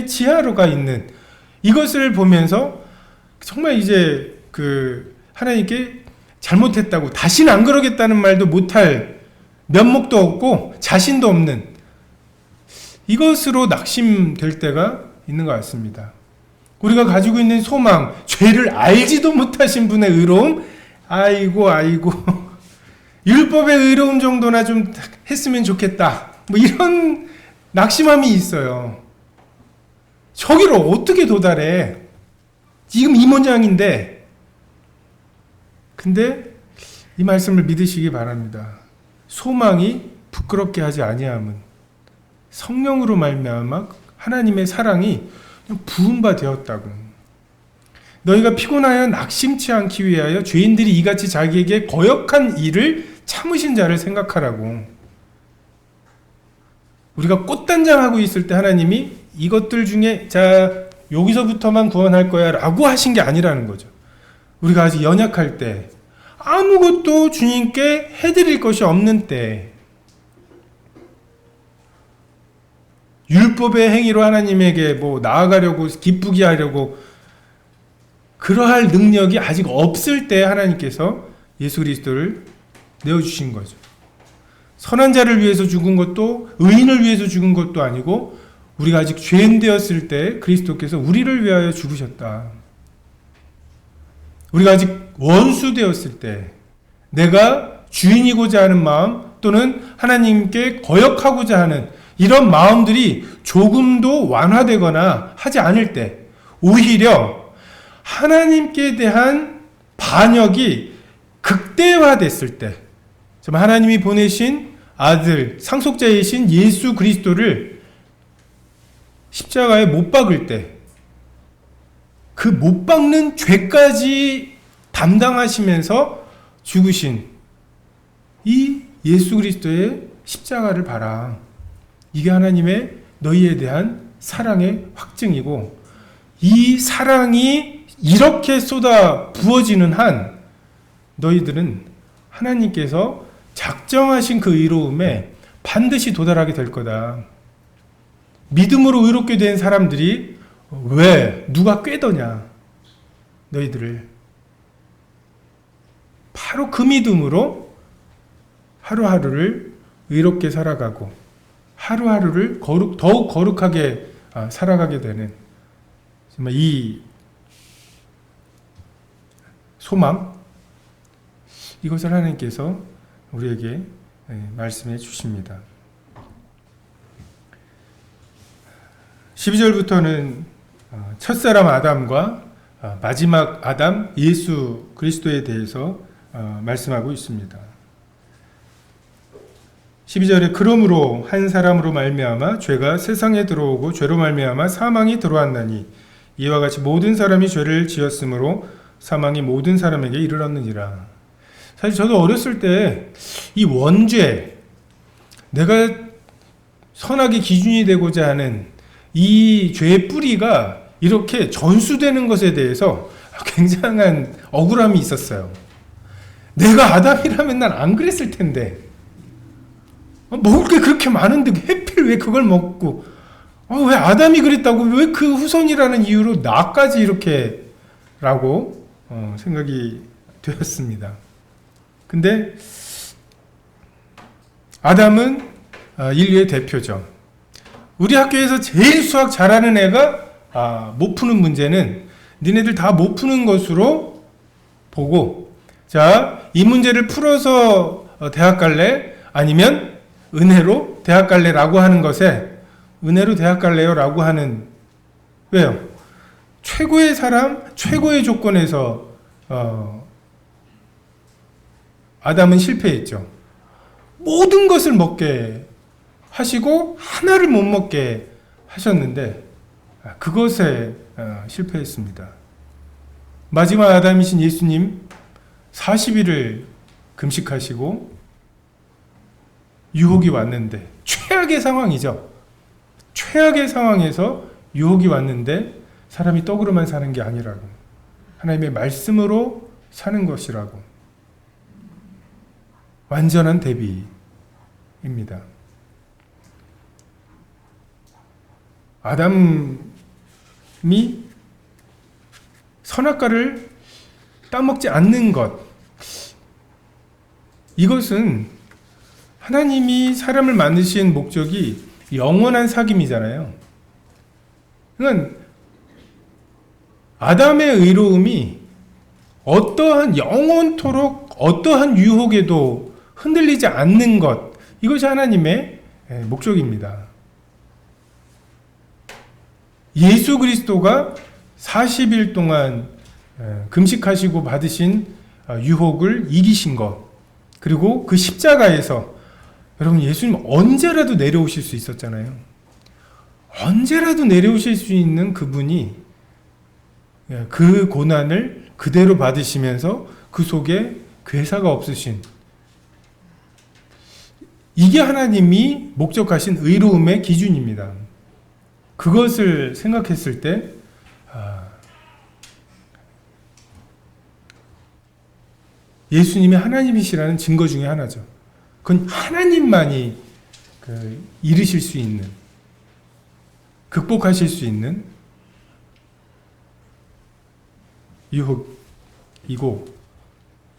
지하로가 있는 이것을 보면서 정말 이제 하나님께 잘못했다고 다시는 안 그러겠다는 말도 못할 면목도 없고 자신도 없는 이것으로 낙심될 때가 있는 것 같습니다. 우리가 가지고 있는 소망, 죄를 알지도 못하신 분의 의로움, 아이고 율법의 의로움 정도나 좀 했으면 좋겠다. 이런 낙심함이 있어요. 저기를 어떻게 도달해? 지금 이 모양인데. 근데 이 말씀을 믿으시기 바랍니다. 소망이 부끄럽게 하지 아니함은 성령으로 말미암아 하나님의 사랑이 부은 바 되었다고. 너희가 피곤하여 낙심치 않기 위하여 죄인들이 이같이 자기에게 거역한 일을 참으신 자를 생각하라고. 우리가 꽃단장하고 있을 때 하나님이 이것들 중에 자 여기서부터만 구원할 거야 라고 하신 게 아니라는 거죠. 우리가 아직 연약할 때 아무것도 주님께 해드릴 것이 없는 때 율법의 행위로 하나님에게 나아가려고 기쁘게 하려고 그러할 능력이 아직 없을 때 하나님께서 예수 그리스도를 내어주신 거죠. 선한 자를 위해서 죽은 것도 의인을 위해서 죽은 것도 아니고 우리가 아직 죄인 되었을 때 그리스도께서 우리를 위하여 죽으셨다. 우리가 아직 원수 되었을 때 내가 주인이고자 하는 마음 또는 하나님께 거역하고자 하는 이런 마음들이 조금도 완화되거나 하지 않을 때 오히려 하나님께 대한 반역이 극대화됐을 때 정말 하나님이 보내신 아들 상속자이신 예수 그리스도를 십자가에 못 박을 때 그 못 박는 죄까지 담당하시면서 죽으신 이 예수 그리스도의 십자가를 봐라. 이게 하나님의 너희에 대한 사랑의 확증이고 이 사랑이 이렇게 쏟아 부어지는 한 너희들은 하나님께서 작정하신 그 의로움에 반드시 도달하게 될 거다. 믿음으로 의롭게 된 사람들이 왜 누가 꾀더냐 너희들을 바로 그 믿음으로 하루하루를 의롭게 살아가고 하루하루를 더욱 거룩하게 살아가게 되는 정말 이 소망 이것을 하나님께서 우리에게 말씀해 주십니다. 12절부터는 첫사람 아담과 마지막 아담 예수 그리스도에 대해서 말씀하고 있습니다. 12절에 그러므로 한 사람으로 말미암아 죄가 세상에 들어오고 죄로 말미암아 사망이 들어왔나니 이와 같이 모든 사람이 죄를 지었으므로 사망이 모든 사람에게 이르렀느니라. 사실 저도 어렸을 때 이 원죄, 내가 선악의 기준이 되고자 하는 이 죄의 뿌리가 이렇게 전수되는 것에 대해서 굉장한 억울함이 있었어요. 내가 아담이라면 난 안 그랬을 텐데, 먹을 게 그렇게 많은데 하필 왜 그걸 먹고, 왜 아담이 그랬다고, 왜 그 후손이라는 이유로 나까지 이렇게 라고 생각이 되었습니다. 근데 아담은 인류의 대표죠. 우리 학교에서 제일 수학 잘하는 애가 못 푸는 문제는 니네들 다 못 푸는 것으로 보고, 자, 이 문제를 풀어서 대학 갈래? 아니면 은혜로 대학 갈래라고 하는 것에 은혜로 대학 갈래요? 라고 하는, 왜요? 최고의 사람, 최고의 조건에서 아담은 실패했죠. 모든 것을 먹게 하시고 하나를 못 먹게 하셨는데 그것에 실패했습니다. 마지막 아담이신 예수님 40일을 금식하시고 유혹이 왔는데, 최악의 상황이죠. 최악의 상황에서 유혹이 왔는데 사람이 떡으로만 사는 게 아니라고, 하나님의 말씀으로 사는 것이라고. 완전한 대비입니다. 아담이 선악과를 따먹지 않는 것, 이것은 하나님이 사람을 만드신 목적이 영원한 사귐이잖아요. 그러니까 아담의 의로움이 어떠한 영원토록 어떠한 유혹에도 흔들리지 않는 것, 이것이 하나님의 목적입니다. 예수 그리스도가 40일 동안 금식하시고 받으신 유혹을 이기신 것, 그리고 그 십자가에서, 여러분 예수님 언제라도 내려오실 수 있었잖아요. 언제라도 내려오실 수 있는 그분이 그 고난을 그대로 받으시면서 그 속에 괴사가 없으신, 이게 하나님이 목적하신 의로움의 기준입니다. 그것을 생각했을 때 예수님이 하나님이시라는 증거 중에 하나죠. 그건 하나님만이 이루실 수 있는, 극복하실 수 있는 유혹이고,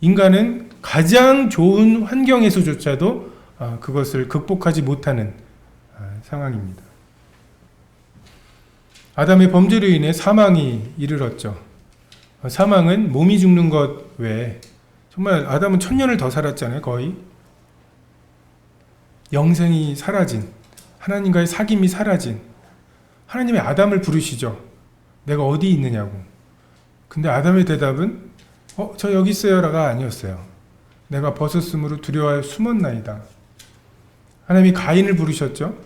인간은 가장 좋은 환경에서조차도 그것을 극복하지 못하는 상황입니다. 아담의 범죄로 인해 사망이 이르렀죠. 사망은 몸이 죽는 것 외에, 정말 아담은 1000년을 더 살았잖아요. 거의 영생이 사라진, 하나님과의 사귐이 사라진, 하나님이 아담을 부르시죠. 내가 어디 있느냐고. 근데 아담의 대답은 저 여기 있어요라가 아니었어요. 내가 벗었으므로 두려워하여 숨었나이다. 하나님이 가인을 부르셨죠.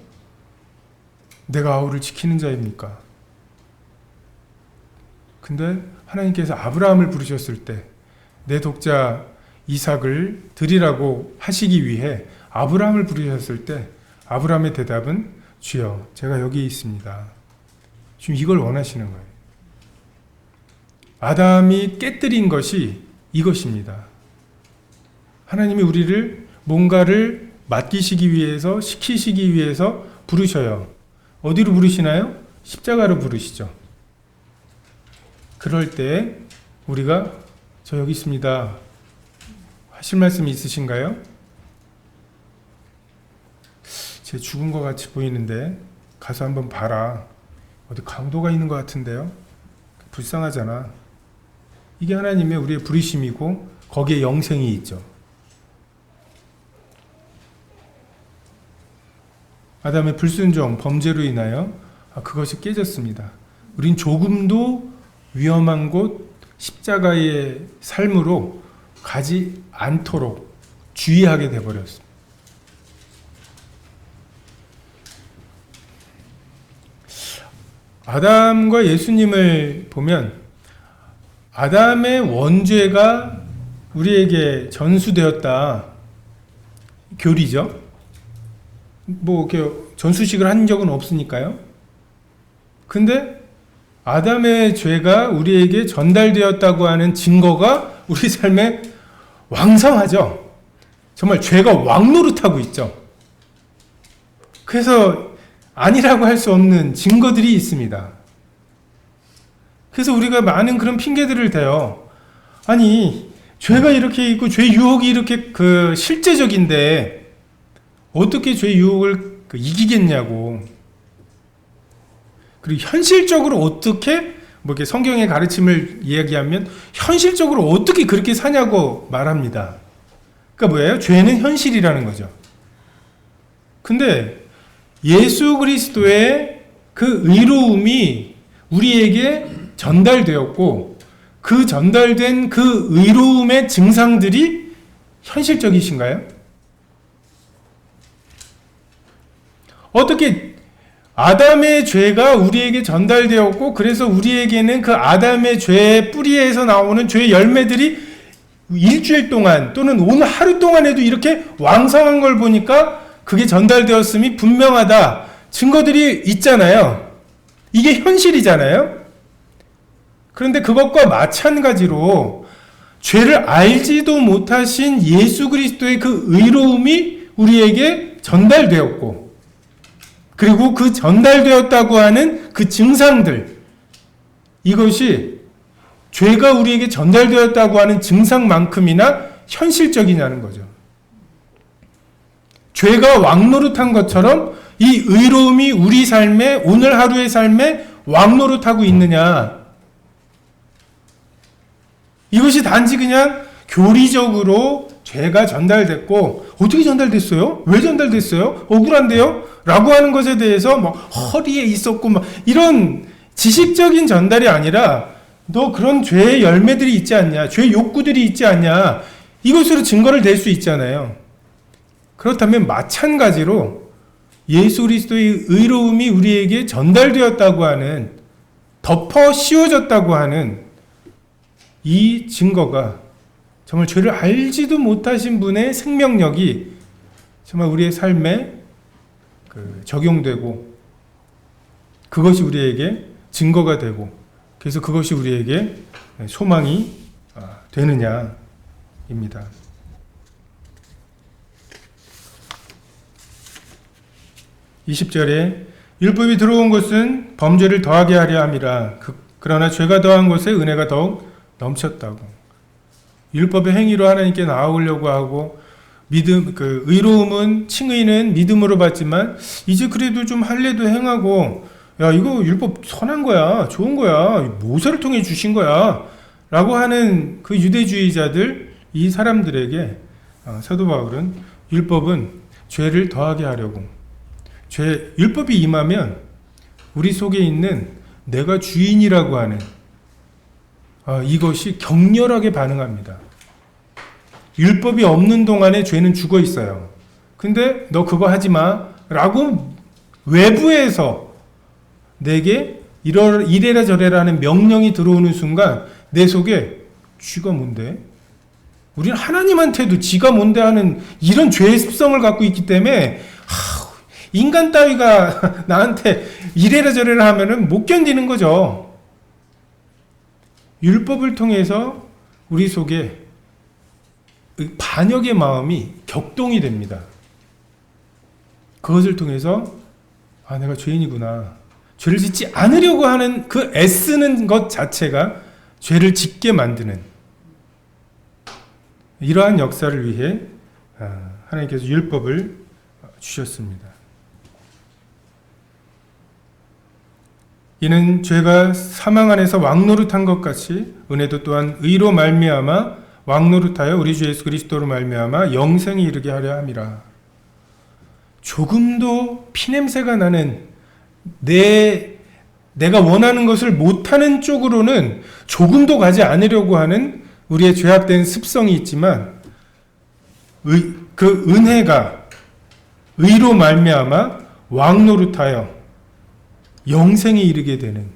내가 아우를 지키는 자입니까? 근데 하나님께서 아브라함을 부르셨을 때 내 독자 이삭을 드리라고 하시기 위해 아브라함을 부르셨을 때 아브라함의 대답은 주여 제가 여기 있습니다. 지금 이걸 원하시는 거예요. 아담이 깨뜨린 것이 이것입니다. 하나님이 우리를 뭔가를 맡기시기 위해서, 시키시기 위해서 부르셔요. 어디로 부르시나요? 십자가로 부르시죠. 그럴 때 우리가 저 여기 있습니다 하실 말씀이 있으신가요? 쟤 죽은 것 같이 보이는데 가서 한번 봐라. 어디 강도가 있는 것 같은데요? 불쌍하잖아. 이게 하나님의 우리의 부르심이고 거기에 영생이 있죠. 아담의 불순종, 범죄로 인하여 그것이 깨졌습니다. 우린 조금도 위험한 곳 십자가의 삶으로 가지 않도록 주의하게 되어버렸습니다. 아담과 예수님을 보면 아담의 원죄가 우리에게 전수되었다. 교리죠. 뭐 이렇게 전수식을 한 적은 없으니까요. 근데 아담의 죄가 우리에게 전달되었다고 하는 증거가 우리 삶에 왕성하죠. 정말 죄가 왕노릇하고 있죠. 그래서 아니라고 할 수 없는 증거들이 있습니다. 그래서 우리가 많은 그런 핑계들을 대요. 아니, 죄가 이렇게 있고 죄 유혹이 이렇게 실제적인데 어떻게 죄 유혹을 이기겠냐고. 그리고 현실적으로 어떻게 뭐 이렇게 성경의 가르침을 이야기하면 현실적으로 어떻게 그렇게 사냐고 말합니다. 그러니까 뭐예요? 죄는 현실이라는 거죠. 근데 예수 그리스도의 그 의로움이 우리에게 전달되었고 그 전달된 그 의로움의 증상들이 현실적이신가요? 어떻게 아담의 죄가 우리에게 전달되었고 그래서 우리에게는 그 아담의 죄의 뿌리에서 나오는 죄의 열매들이 일주일 동안 또는 오늘 하루 동안에도 이렇게 왕성한 걸 보니까 그게 전달되었음이 분명하다. 증거들이 있잖아요. 이게 현실이잖아요. 그런데 그것과 마찬가지로 죄를 알지도 못하신 예수 그리스도의 그 의로움이 우리에게 전달되었고 그리고 그 전달되었다고 하는 그 증상들, 이것이 죄가 우리에게 전달되었다고 하는 증상만큼이나 현실적이냐는 거죠. 죄가 왕노릇한 것처럼 이 의로움이 우리 삶에, 오늘 하루의 삶에 왕노릇하고 있느냐. 이것이 단지 그냥 교리적으로 죄가 전달됐고 어떻게 전달됐어요? 왜 전달됐어요? 억울한데요? 라고 하는 것에 대해서 뭐 허리에 있었고 막 이런 지식적인 전달이 아니라 너 그런 죄의 열매들이 있지 않냐? 죄의 욕구들이 있지 않냐? 이것으로 증거를 댈 수 있잖아요. 그렇다면 마찬가지로 예수 그리스도의 의로움이 우리에게 전달되었다고 하는, 덮어 씌워졌다고 하는 이 증거가 정말 죄를 알지도 못하신 분의 생명력이 정말 우리의 삶에 적용되고 그것이 우리에게 증거가 되고 그래서 그것이 우리에게 소망이 되느냐입니다. 20절에 율법이 들어온 것은 범죄를 더하게 하려 함이라. 그러나 죄가 더한 것에 은혜가 더욱 넘쳤다고. 율법의 행위로 하나님께 나아오려고 하고 의로움은 칭의는 믿음으로 받지만 이제 그래도 좀 할례도 행하고 야 이거 율법 선한 거야, 좋은 거야, 모세를 통해 주신 거야 라고 하는 그 유대주의자들, 이 사람들에게 사도 바울은 율법은 죄를 더하게 하려고, 율법이 임하면 우리 속에 있는 내가 주인이라고 하는 이것이 격렬하게 반응합니다. 율법이 없는 동안에 죄는 죽어 있어요. 근데 너 그거 하지 마 라고 외부에서 내게 이래라 저래라 하는 명령이 들어오는 순간 내 속에 쥐가 뭔데? 우리는 하나님한테도 지가 뭔데 하는 이런 죄의 습성을 갖고 있기 때문에 인간 따위가 나한테 이래라 저래라 하면은 못 견디는 거죠. 율법을 통해서 우리 속에 반역의 마음이 격동이 됩니다. 그것을 통해서 내가 죄인이구나. 죄를 짓지 않으려고 하는 그 애쓰는 것 자체가 죄를 짓게 만드는 이러한 역사를 위해 하나님께서 율법을 주셨습니다. 이는 죄가 사망 안에서 왕노릇한 것 같이 은혜도 또한 의로 말미암아 왕노릇하여 우리 주 예수 그리스도로 말미암아 영생에 이르게 하려 함이라. 조금도 피냄새가 나는 내가 원하는 것을 못하는 쪽으로는 조금도 가지 않으려고 하는 우리의 죄악된 습성이 있지만 그 은혜가 의로 말미암아 왕노릇하여 영생에 이르게 되는,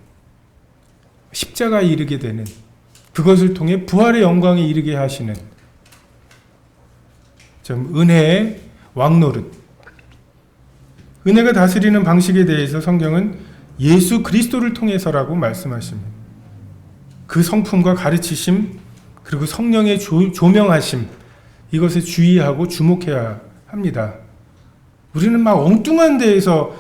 십자가에 이르게 되는, 그것을 통해 부활의 영광에 이르게 하시는 좀 은혜의 왕노릇. 은혜가 다스리는 방식에 대해서 성경은 예수 그리스도를 통해서라고 말씀하십니다. 그 성품과 가르치심, 그리고 성령의 조명하심, 이것에 주의하고 주목해야 합니다. 우리는 막 엉뚱한 데에서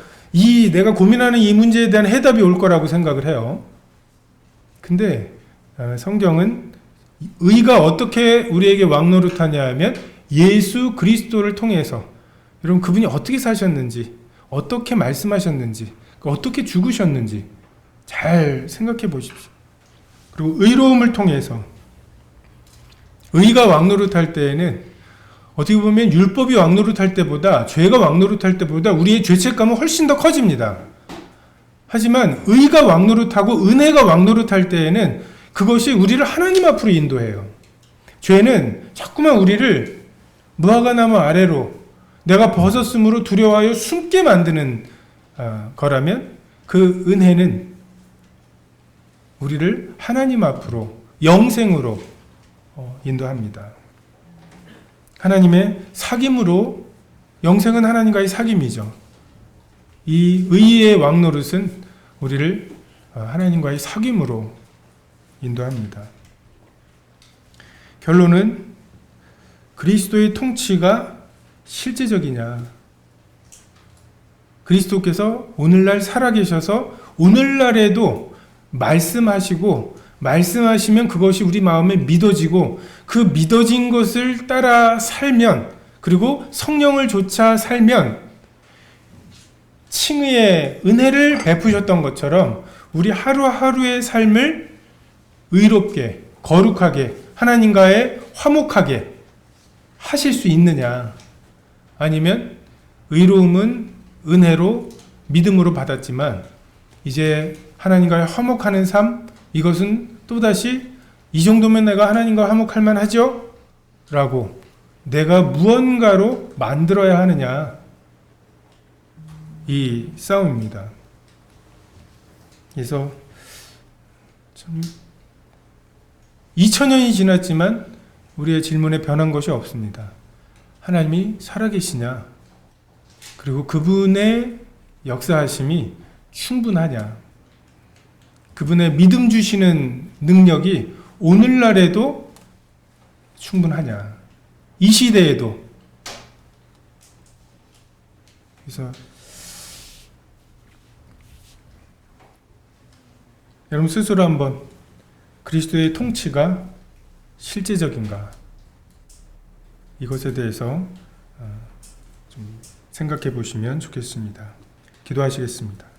내가 고민하는 이 문제에 대한 해답이 올 거라고 생각을 해요. 근데 성경은 의가 어떻게 우리에게 왕노릇하냐 하면 예수 그리스도를 통해서, 여러분 그분이 어떻게 사셨는지, 어떻게 말씀하셨는지, 어떻게 죽으셨는지 잘 생각해 보십시오. 그리고 의로움을 통해서, 의가 왕노릇할 때에는 어떻게 보면 율법이 왕노릇할 때보다, 죄가 왕노릇할 때보다 우리의 죄책감은 훨씬 더 커집니다. 하지만 의가 왕노릇하고 은혜가 왕노릇할 때에는 그것이 우리를 하나님 앞으로 인도해요. 죄는 자꾸만 우리를 무화과나무 아래로 내가 벗었으므로 두려워하여 숨게 만드는 거라면, 그 은혜는 우리를 하나님 앞으로 영생으로 인도합니다. 하나님의 사귐으로, 영생은 하나님과의 사귐이죠. 이 의의 왕노릇은 우리를 하나님과의 사귐으로 인도합니다. 결론은 그리스도의 통치가 실제적이냐, 그리스도께서 오늘날 살아계셔서 오늘날에도 말씀하시면 그것이 우리 마음에 믿어지고, 그 믿어진 것을 따라 살면, 그리고 성령을 좇아 살면 칭의의 은혜를 베푸셨던 것처럼 우리 하루하루의 삶을 의롭게, 거룩하게, 하나님과의 화목하게 하실 수 있느냐, 아니면 의로움은 은혜로 믿음으로 받았지만 이제 하나님과의 화목하는 삶, 이것은 또다시 이 정도면 내가 하나님과 화목할 만하죠? 라고 내가 무언가로 만들어야 하느냐, 이 싸움입니다. 그래서 2000년이 지났지만 우리의 질문에 변한 것이 없습니다. 하나님이 살아계시냐, 그리고 그분의 역사하심이 충분하냐, 그분의 믿음 주시는 능력이 오늘날에도 충분하냐, 이 시대에도. 그래서 여러분 스스로 한번 그리스도의 통치가 실제적인가, 이것에 대해서 좀 생각해 보시면 좋겠습니다. 기도하시겠습니다.